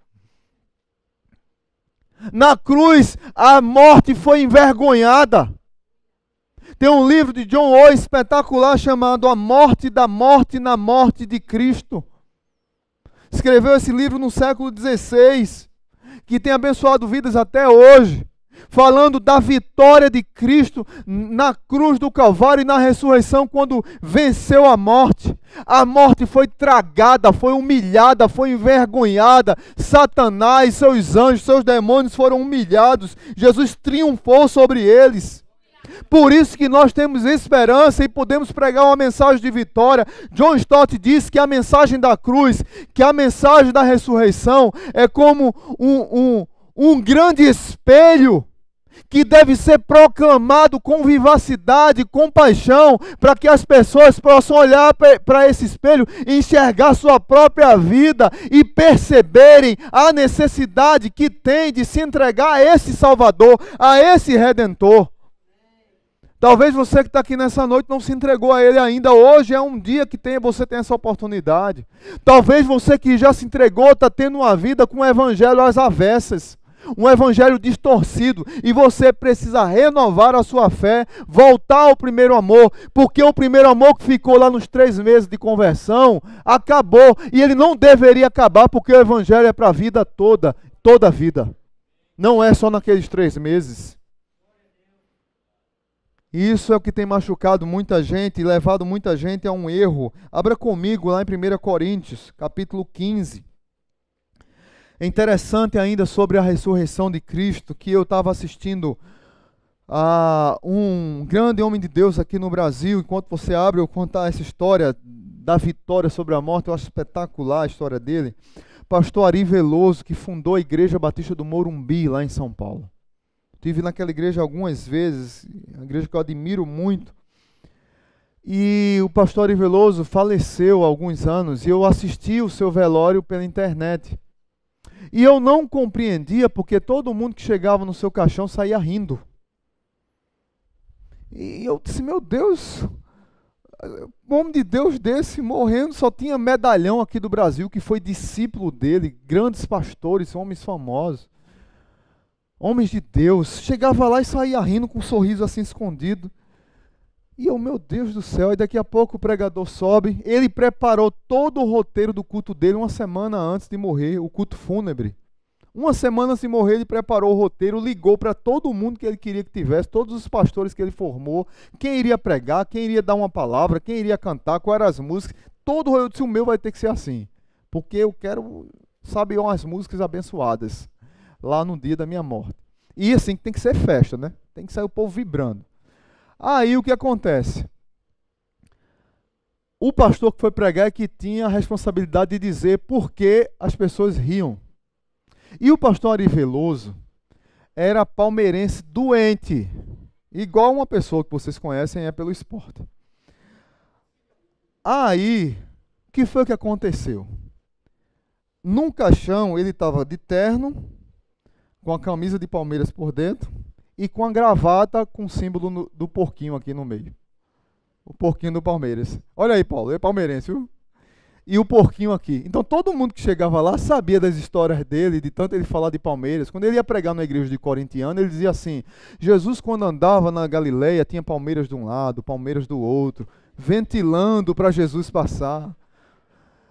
Na cruz, a morte foi envergonhada. Tem um livro de John Owen espetacular chamado A Morte da Morte na Morte de Cristo. Escreveu esse livro no século XVI, que tem abençoado vidas até hoje. falando da vitória de Cristo na cruz do Calvário e na ressurreição, quando venceu a morte. A morte foi tragada, foi humilhada, foi envergonhada. Satanás, seus anjos, seus demônios foram humilhados. Jesus triunfou sobre eles. Por isso que nós temos esperança e podemos pregar uma mensagem de vitória. John Stott diz que a mensagem da cruz, que a mensagem da ressurreição é como um grande espelho que deve ser proclamado com vivacidade, com paixão, para que as pessoas possam olhar para esse espelho e enxergar sua própria vida e perceberem a necessidade que tem de se entregar a esse Salvador, a esse Redentor. Talvez você que está aqui nessa noite não se entregou a Ele ainda. Hoje é um dia que você tem essa oportunidade. Talvez você que já se entregou está tendo uma vida com o evangelho às avessas. Um evangelho distorcido. E você precisa renovar a sua fé, voltar ao primeiro amor. Porque o primeiro amor que ficou lá nos 3 meses de conversão, acabou. E ele não deveria acabar, porque o evangelho é para a vida toda. Toda a vida. Não é só naqueles 3 meses. E isso é o que tem machucado muita gente e levado muita gente a um erro. Abra comigo lá em 1 Coríntios, capítulo 15. É interessante ainda sobre a ressurreição de Cristo, que eu estava assistindo a um grande homem de Deus aqui no Brasil. Enquanto você abre, eu contar essa história da vitória sobre a morte. Eu acho espetacular a história dele. Pastor Ari Veloso, que fundou a Igreja Batista do Morumbi, lá em São Paulo. Estive naquela igreja algumas vezes, uma igreja que eu admiro muito. E o pastor Ari Veloso faleceu há alguns anos e eu assisti o seu velório pela internet. E eu não compreendia porque todo mundo que chegava no seu caixão saía rindo. E eu disse, meu Deus, um homem de Deus desse morrendo, só tinha medalhão aqui do Brasil que foi discípulo dele, grandes pastores, homens famosos. Homens de Deus, chegava lá e saía rindo com um sorriso assim escondido. E eu, meu Deus do céu, e daqui a pouco o pregador sobe. Ele preparou todo o roteiro do culto dele 1 semana antes de morrer, o culto fúnebre. 1 semana antes de morrer, ele preparou o roteiro, ligou para todo mundo que ele queria que tivesse, todos os pastores que ele formou, quem iria pregar, quem iria dar uma palavra, quem iria cantar, quais eram as músicas. Todo eu disse, o meu vai ter que ser assim, porque eu quero, sabe, umas músicas abençoadas lá no dia da minha morte. E assim, tem que ser festa, né? Tem que sair o povo vibrando. Aí o que acontece? O pastor que foi pregar é que tinha a responsabilidade de dizer por que as pessoas riam. E o pastor Ari Veloso era palmeirense doente, igual uma pessoa que vocês conhecem é pelo esporte. Aí, o que foi que aconteceu? Num caixão ele estava de terno, com a camisa de Palmeiras por dentro e com a gravata com o símbolo do porquinho aqui no meio. O porquinho do Palmeiras. Olha aí, Paulo, é palmeirense, viu? E o porquinho aqui. Então todo mundo que chegava lá sabia das histórias dele, de tanto ele falar de Palmeiras. Quando ele ia pregar na igreja de Corintiano, ele dizia assim, Jesus quando andava na Galileia tinha Palmeiras de um lado, Palmeiras do outro, ventilando para Jesus passar.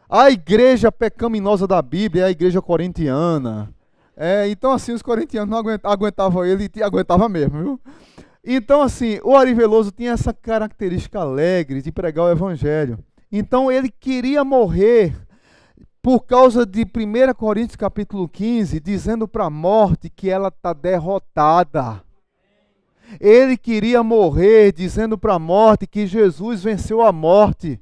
A igreja pecaminosa da Bíblia é a igreja corintiana. Então assim, os corintianos não aguentavam ele e aguentava mesmo, viu? Então assim, o Ari Veloso tinha essa característica alegre de pregar o evangelho. Então ele queria morrer por causa de 1 Coríntios capítulo 15, dizendo para a morte que ela está derrotada. Ele queria morrer dizendo para a morte que Jesus venceu a morte.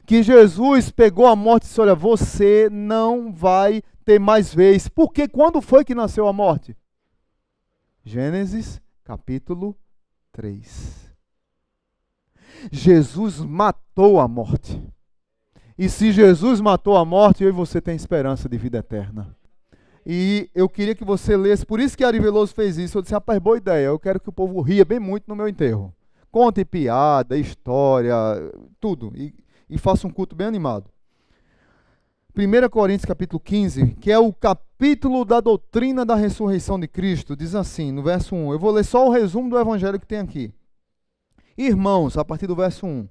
Que Jesus pegou a morte e disse, olha, você não vai ter mais vez. Porque quando foi que nasceu a morte? Gênesis capítulo 3. Jesus matou a morte. E se Jesus matou a morte, eu e você tem esperança de vida eterna. E eu queria que você lesse, por isso que Ari Veloso fez isso. Eu disse, rapaz, boa ideia, eu quero que o povo ria bem muito no meu enterro. Conte piada, história, tudo. E faça um culto bem animado. 1 Coríntios capítulo 15, que é o capítulo da doutrina da ressurreição de Cristo, diz assim, no verso 1, eu vou ler só o resumo do evangelho que tem aqui. Irmãos, a partir do verso 1,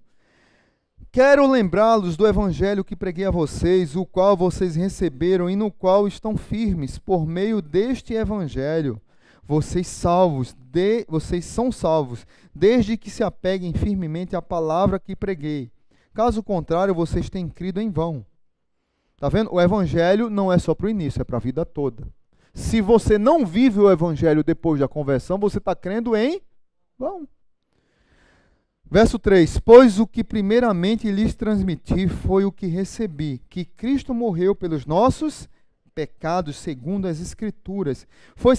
quero lembrá-los do evangelho que preguei a vocês, o qual vocês receberam e no qual estão firmes por meio deste evangelho. vocês são salvos, desde que se apeguem firmemente à palavra que preguei. Caso contrário, vocês têm crido em vão. Está vendo? O evangelho não é só para o início, é para a vida toda. Se você não vive o evangelho depois da conversão, você está crendo em vão. Verso 3: Pois o que primeiramente lhes transmiti foi o que recebi, que Cristo morreu pelos nossos pecados, segundo as Escrituras. Foi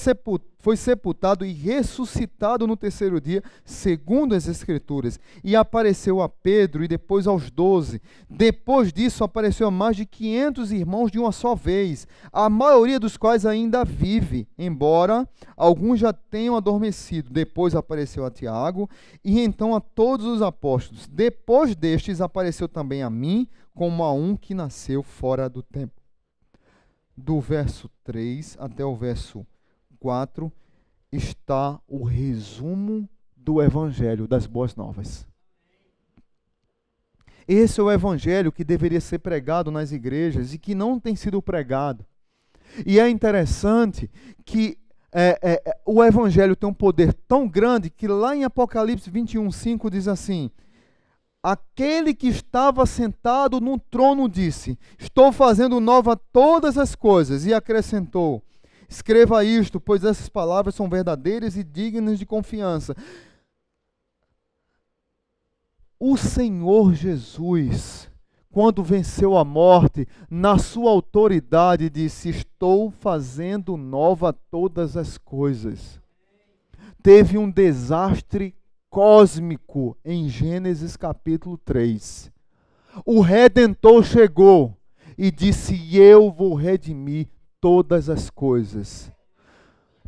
sepultado e ressuscitado no terceiro dia, segundo as Escrituras. E apareceu a Pedro e depois aos 12. Depois disso apareceu a mais de 500 irmãos de uma só vez, a maioria dos quais ainda vive, embora alguns já tenham adormecido. Depois apareceu a Tiago e então a todos os apóstolos. Depois destes apareceu também a mim, como a um que nasceu fora do tempo. Do verso 3 até o verso 4 está o resumo do Evangelho das Boas Novas. Esse é o Evangelho que deveria ser pregado nas igrejas e que não tem sido pregado. E é interessante que o Evangelho tem um poder tão grande que lá em Apocalipse 21:5 diz assim: aquele que estava sentado no trono disse: estou fazendo nova todas as coisas. E acrescentou: escreva isto, pois essas palavras são verdadeiras e dignas de confiança. O Senhor Jesus, quando venceu a morte, na sua autoridade disse: estou fazendo nova todas as coisas. Teve um desastre cósmico em Gênesis capítulo 3. O Redentor chegou e disse: eu vou redimir todas as coisas.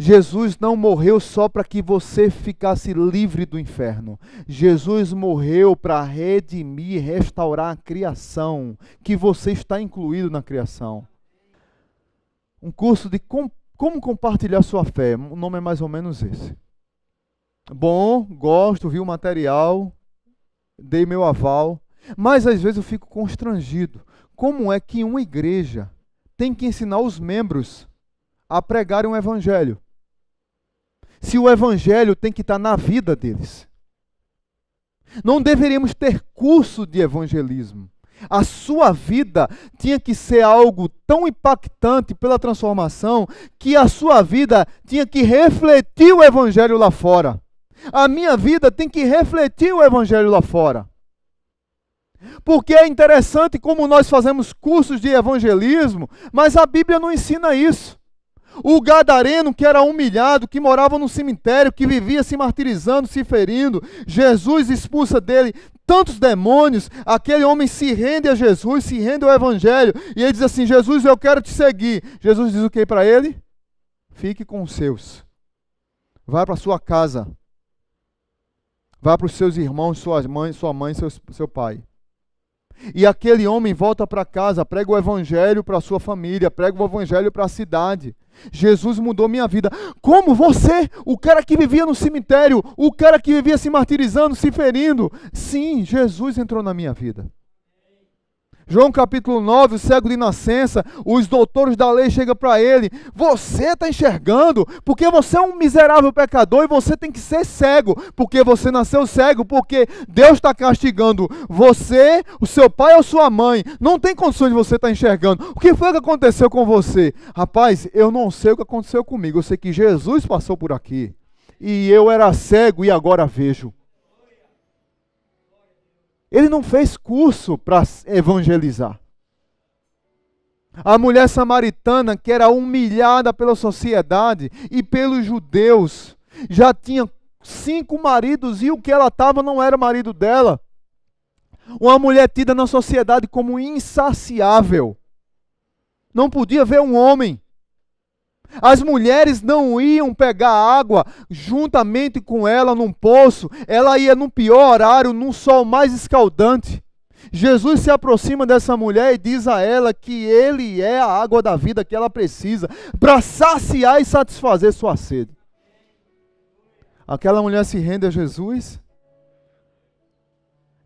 Jesus não morreu só para que você ficasse livre do inferno. Jesus morreu para redimir e restaurar a criação, que você está incluído na criação. Um curso de como compartilhar sua fé, o nome é mais ou menos esse. Bom, gosto, vi o material, dei meu aval, mas às vezes eu fico constrangido. Como é que uma igreja tem que ensinar os membros a pregarem um evangelho? Se o evangelho tem que estar na vida deles. Não deveríamos ter curso de evangelismo. A sua vida tinha que ser algo tão impactante pela transformação que a sua vida tinha que refletir o evangelho lá fora. A minha vida tem que refletir o evangelho lá fora. Porque é interessante como nós fazemos cursos de evangelismo, mas a Bíblia não ensina isso. O gadareno que era humilhado, que morava no cemitério, que vivia se martirizando, se ferindo, Jesus expulsa dele tantos demônios, aquele homem se rende a Jesus, se rende ao evangelho, e ele diz assim: Jesus, eu quero te seguir. Jesus diz o que para ele? Fique com os seus. Vai para a sua casa. Vai para os seus irmãos, sua mãe, seu pai. E aquele homem volta para casa, prega o evangelho para a sua família, prega o evangelho para a cidade. Jesus mudou minha vida. Como você, o cara que vivia no cemitério, o cara que vivia se martirizando, se ferindo. Sim, Jesus entrou na minha vida. João capítulo 9, o cego de nascença, os doutores da lei chegam para ele: você está enxergando porque você é um miserável pecador e você tem que ser cego, porque você nasceu cego, porque Deus está castigando você, o seu pai ou sua mãe, não tem condições de você estar enxergando. O que foi que aconteceu com você? Rapaz, eu não sei o que aconteceu comigo, eu sei que Jesus passou por aqui, e eu era cego e agora vejo. Ele não fez curso para evangelizar. A mulher samaritana, que era humilhada pela sociedade e pelos judeus, já tinha 5 maridos e o que ela estava não era marido dela. Uma mulher tida na sociedade como insaciável. Não podia ver um homem. As mulheres não iam pegar água juntamente com ela num poço, ela ia no pior horário, num sol mais escaldante. Jesus se aproxima dessa mulher e diz a ela que ele é a água da vida que ela precisa para saciar e satisfazer sua sede. Aquela mulher se rende a Jesus,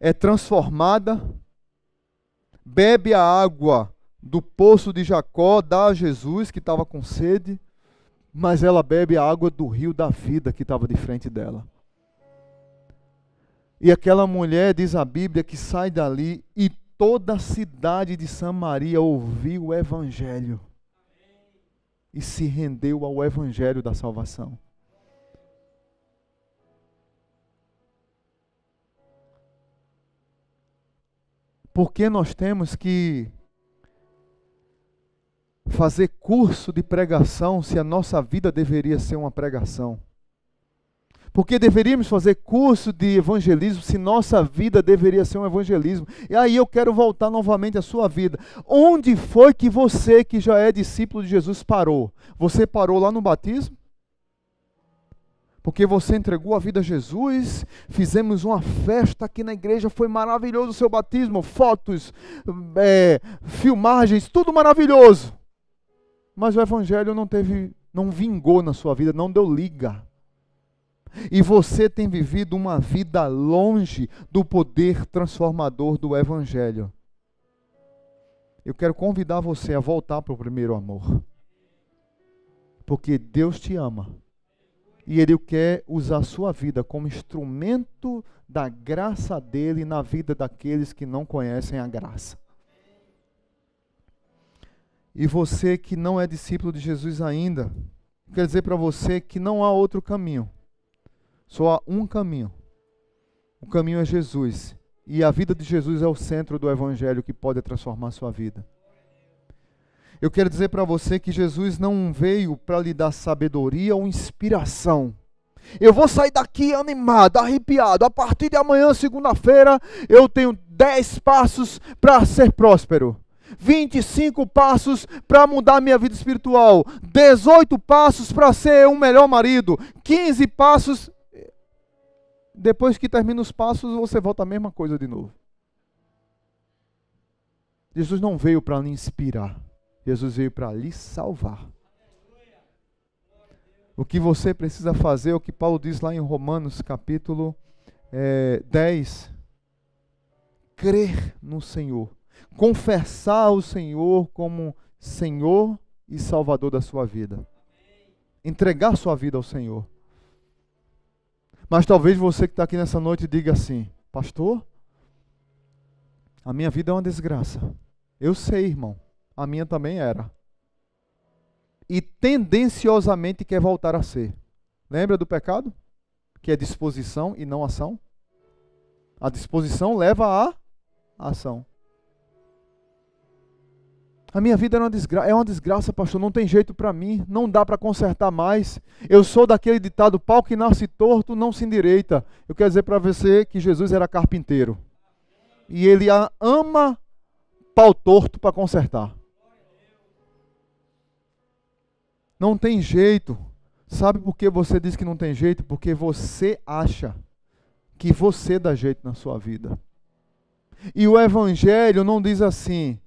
é transformada, bebe a água do poço de Jacó, dá a Jesus que estava com sede, mas ela bebe a água do rio da vida que estava de frente dela. E aquela mulher, diz a Bíblia, que sai dali e toda a cidade de Samaria ouviu o Evangelho e se rendeu ao Evangelho da salvação. Porque nós temos que fazer curso de pregação se a nossa vida deveria ser uma pregação? Porque deveríamos fazer curso de evangelismo se nossa vida deveria ser um evangelismo? E aí eu quero voltar novamente à sua vida. Onde foi que você, que já é discípulo de Jesus, parou? Você parou lá no batismo? Porque você entregou a vida a Jesus, fizemos uma festa aqui na igreja, foi maravilhoso o seu batismo, fotos, filmagens, tudo maravilhoso. Mas o evangelho não vingou na sua vida, não deu liga. E você tem vivido uma vida longe do poder transformador do evangelho. Eu quero convidar você a voltar para o primeiro amor. Porque Deus te ama. E Ele quer usar a sua vida como instrumento da graça dEle na vida daqueles que não conhecem a graça. E você que não é discípulo de Jesus ainda, quero dizer para você que não há outro caminho. Só há um caminho. O caminho é Jesus. E a vida de Jesus é o centro do Evangelho que pode transformar a sua vida. Eu quero dizer para você que Jesus não veio para lhe dar sabedoria ou inspiração. Eu vou sair daqui animado, arrepiado. A partir de amanhã, segunda-feira, eu tenho 10 passos para ser próspero. 25 passos para mudar minha vida espiritual. 18 passos para ser um melhor marido. 15 passos... Depois que termina os passos, você volta a mesma coisa de novo. Jesus não veio para lhe inspirar. Jesus veio para lhe salvar. O que você precisa fazer é o que Paulo diz lá em Romanos capítulo 10. Crer no Senhor. Confessar o Senhor como Senhor e Salvador da sua vida. Entregar sua vida ao Senhor. Mas talvez você que está aqui nessa noite diga assim: pastor, a minha vida é uma desgraça. Eu sei, irmão, a minha também era. E tendenciosamente quer voltar a ser. Lembra do pecado? Que é disposição e não ação. A disposição leva à ação. A minha vida é uma desgraça, pastor, não tem jeito para mim, não dá para consertar mais. Eu sou daquele ditado, pau que nasce torto não se endireita. Eu quero dizer para você que Jesus era carpinteiro. E Ele ama pau torto para consertar. Não tem jeito. Sabe por que você diz que não tem jeito? Porque você acha que você dá jeito na sua vida. E o Evangelho não diz assim: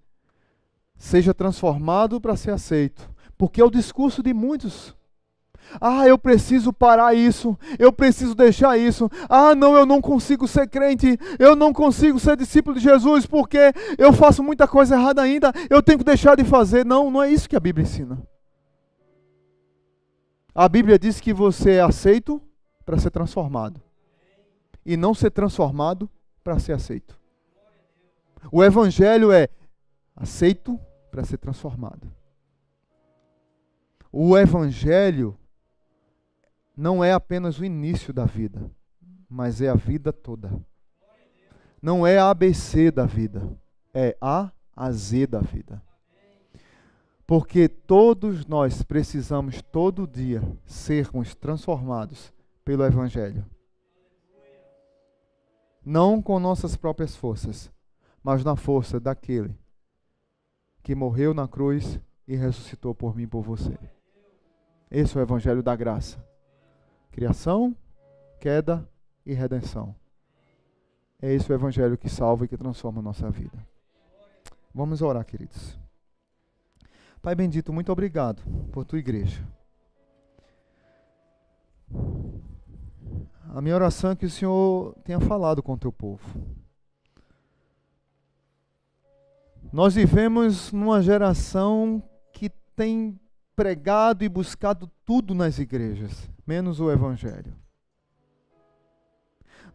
seja transformado para ser aceito. Porque é o discurso de muitos. Ah, eu preciso parar isso. Eu preciso deixar isso. Ah, não, eu não consigo ser crente. Eu não consigo ser discípulo de Jesus porque eu faço muita coisa errada ainda. Eu tenho que deixar de fazer. Não, não é isso que a Bíblia ensina. A Bíblia diz que você é aceito para ser transformado. E não ser transformado para ser aceito. O Evangelho é aceito para ser transformado. O Evangelho não é apenas o início da vida, mas é a vida toda. Não é a ABC da vida, é A a Z da vida. Porque todos nós precisamos todo dia sermos transformados pelo Evangelho. Não com nossas próprias forças, mas na força daquele que morreu na cruz e ressuscitou por mim e por você. Esse é o Evangelho da graça. Criação, queda e redenção. É esse o Evangelho que salva e que transforma a nossa vida. Vamos orar, queridos. Pai bendito, muito obrigado por tua igreja. A minha oração é que o Senhor tenha falado com o teu povo. Nós vivemos numa geração que tem pregado e buscado tudo nas igrejas, menos o Evangelho.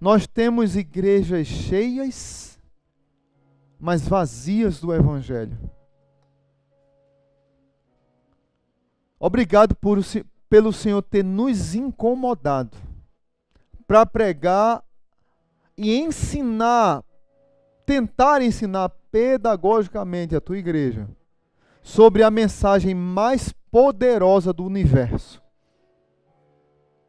Nós temos igrejas cheias, mas vazias do Evangelho. Obrigado pelo Senhor ter nos incomodado para pregar e ensinar, tentar ensinar pedagogicamente a tua igreja sobre a mensagem mais poderosa do universo.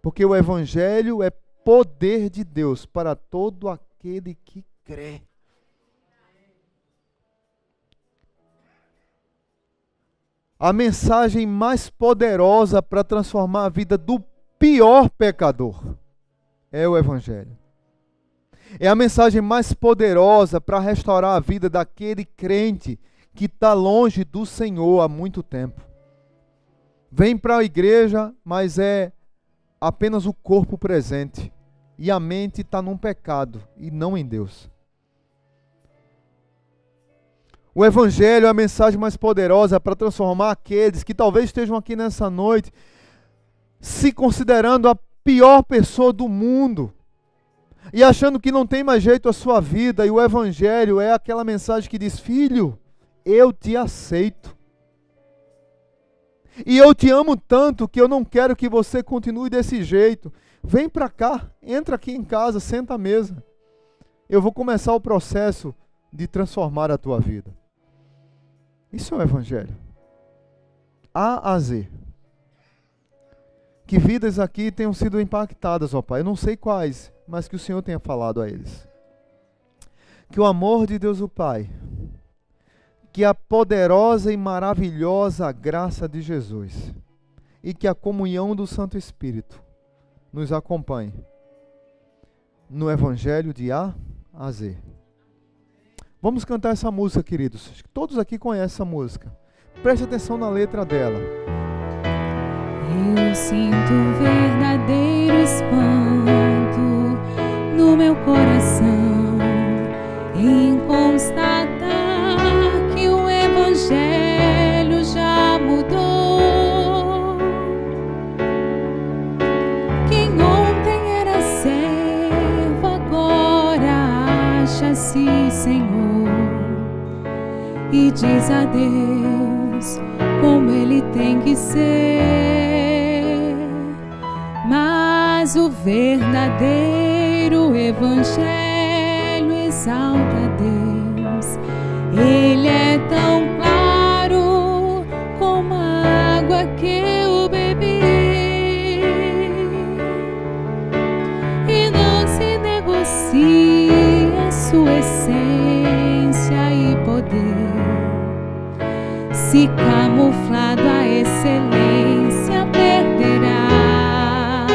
Porque o Evangelho é poder de Deus para todo aquele que crê. A mensagem mais poderosa para transformar a vida do pior pecador é o Evangelho. É a mensagem mais poderosa para restaurar a vida daquele crente que está longe do Senhor há muito tempo. Vem para a igreja, mas é apenas o corpo presente. E a mente está num pecado e não em Deus. O Evangelho é a mensagem mais poderosa para transformar aqueles que talvez estejam aqui nessa noite se considerando a pior pessoa do mundo e achando que não tem mais jeito a sua vida. E o Evangelho é aquela mensagem que diz: filho, eu te aceito. E eu te amo tanto que eu não quero que você continue desse jeito. Vem para cá, entra aqui em casa, senta à mesa. Eu vou começar o processo de transformar a tua vida. Isso é o Evangelho. A a Z. Que vidas aqui tenham sido impactadas, ó Pai. Eu não sei quais, mas que o Senhor tenha falado a eles. Que o amor de Deus o Pai, que a poderosa e maravilhosa graça de Jesus e que a comunhão do Santo Espírito nos acompanhe no Evangelho de A a Z. Vamos cantar essa música, queridos. Acho que todos aqui conhecem essa música. Preste atenção na letra dela. Eu sinto um verdadeiro espanto no meu coração em constatar que o Evangelho já mudou. Quem ontem era servo agora acha-se Senhor e diz a Deus como Ele tem que ser. Mas o verdadeiro Evangelho exalta a Deus. Ele é tão claro como a água que eu bebi, e não se negocia sua essência e poder. Se camuflado a excelência perderá.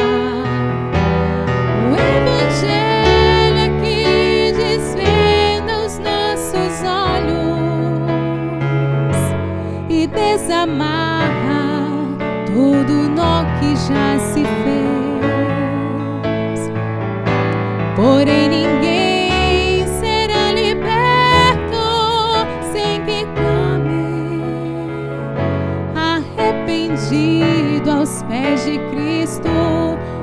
O Evangelho é que desvenda os nossos olhos e desamarra todo nó que já se fez. Porém ninguém será liberto sem que arrependido aos pés de Cristo,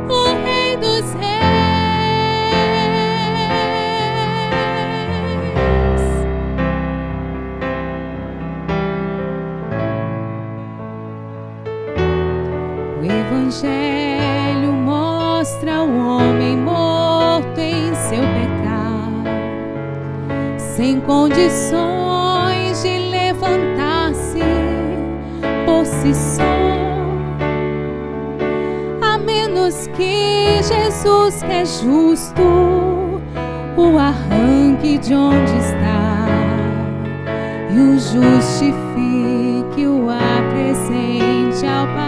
o Rei dos Reis. O Evangelho mostra o homem morto em seu pecado, sem condições de levantar-se por si só, a menos que Jesus, que é justo, o arranque de onde está e o justifique, o apresente ao Pai.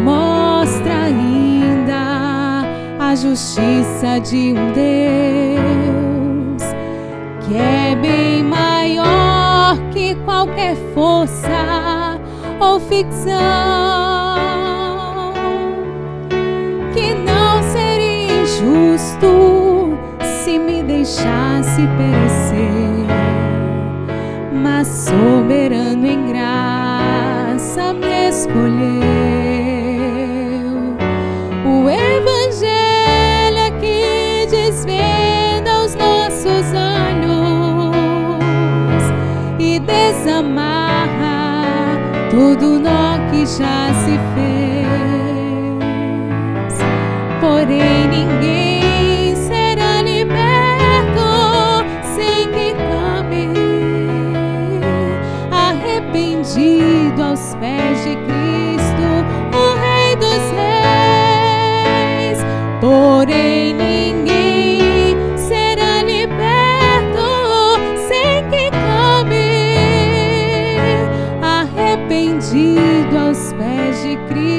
Mostra ainda a justiça de um Deus que é bem maior que qualquer força ou ficção, que não seria injusto se me deixasse perecer, mas soberano em graça escolheu. O Evangelho é que desvenda os nossos olhos e desamarra todo nó que já se fez. Porém ninguém será liberto sem que clame, arrependido aos pés de Cristo, o Rei dos Reis. Porém ninguém será liberto sem que clame, arrependido aos pés de Cristo,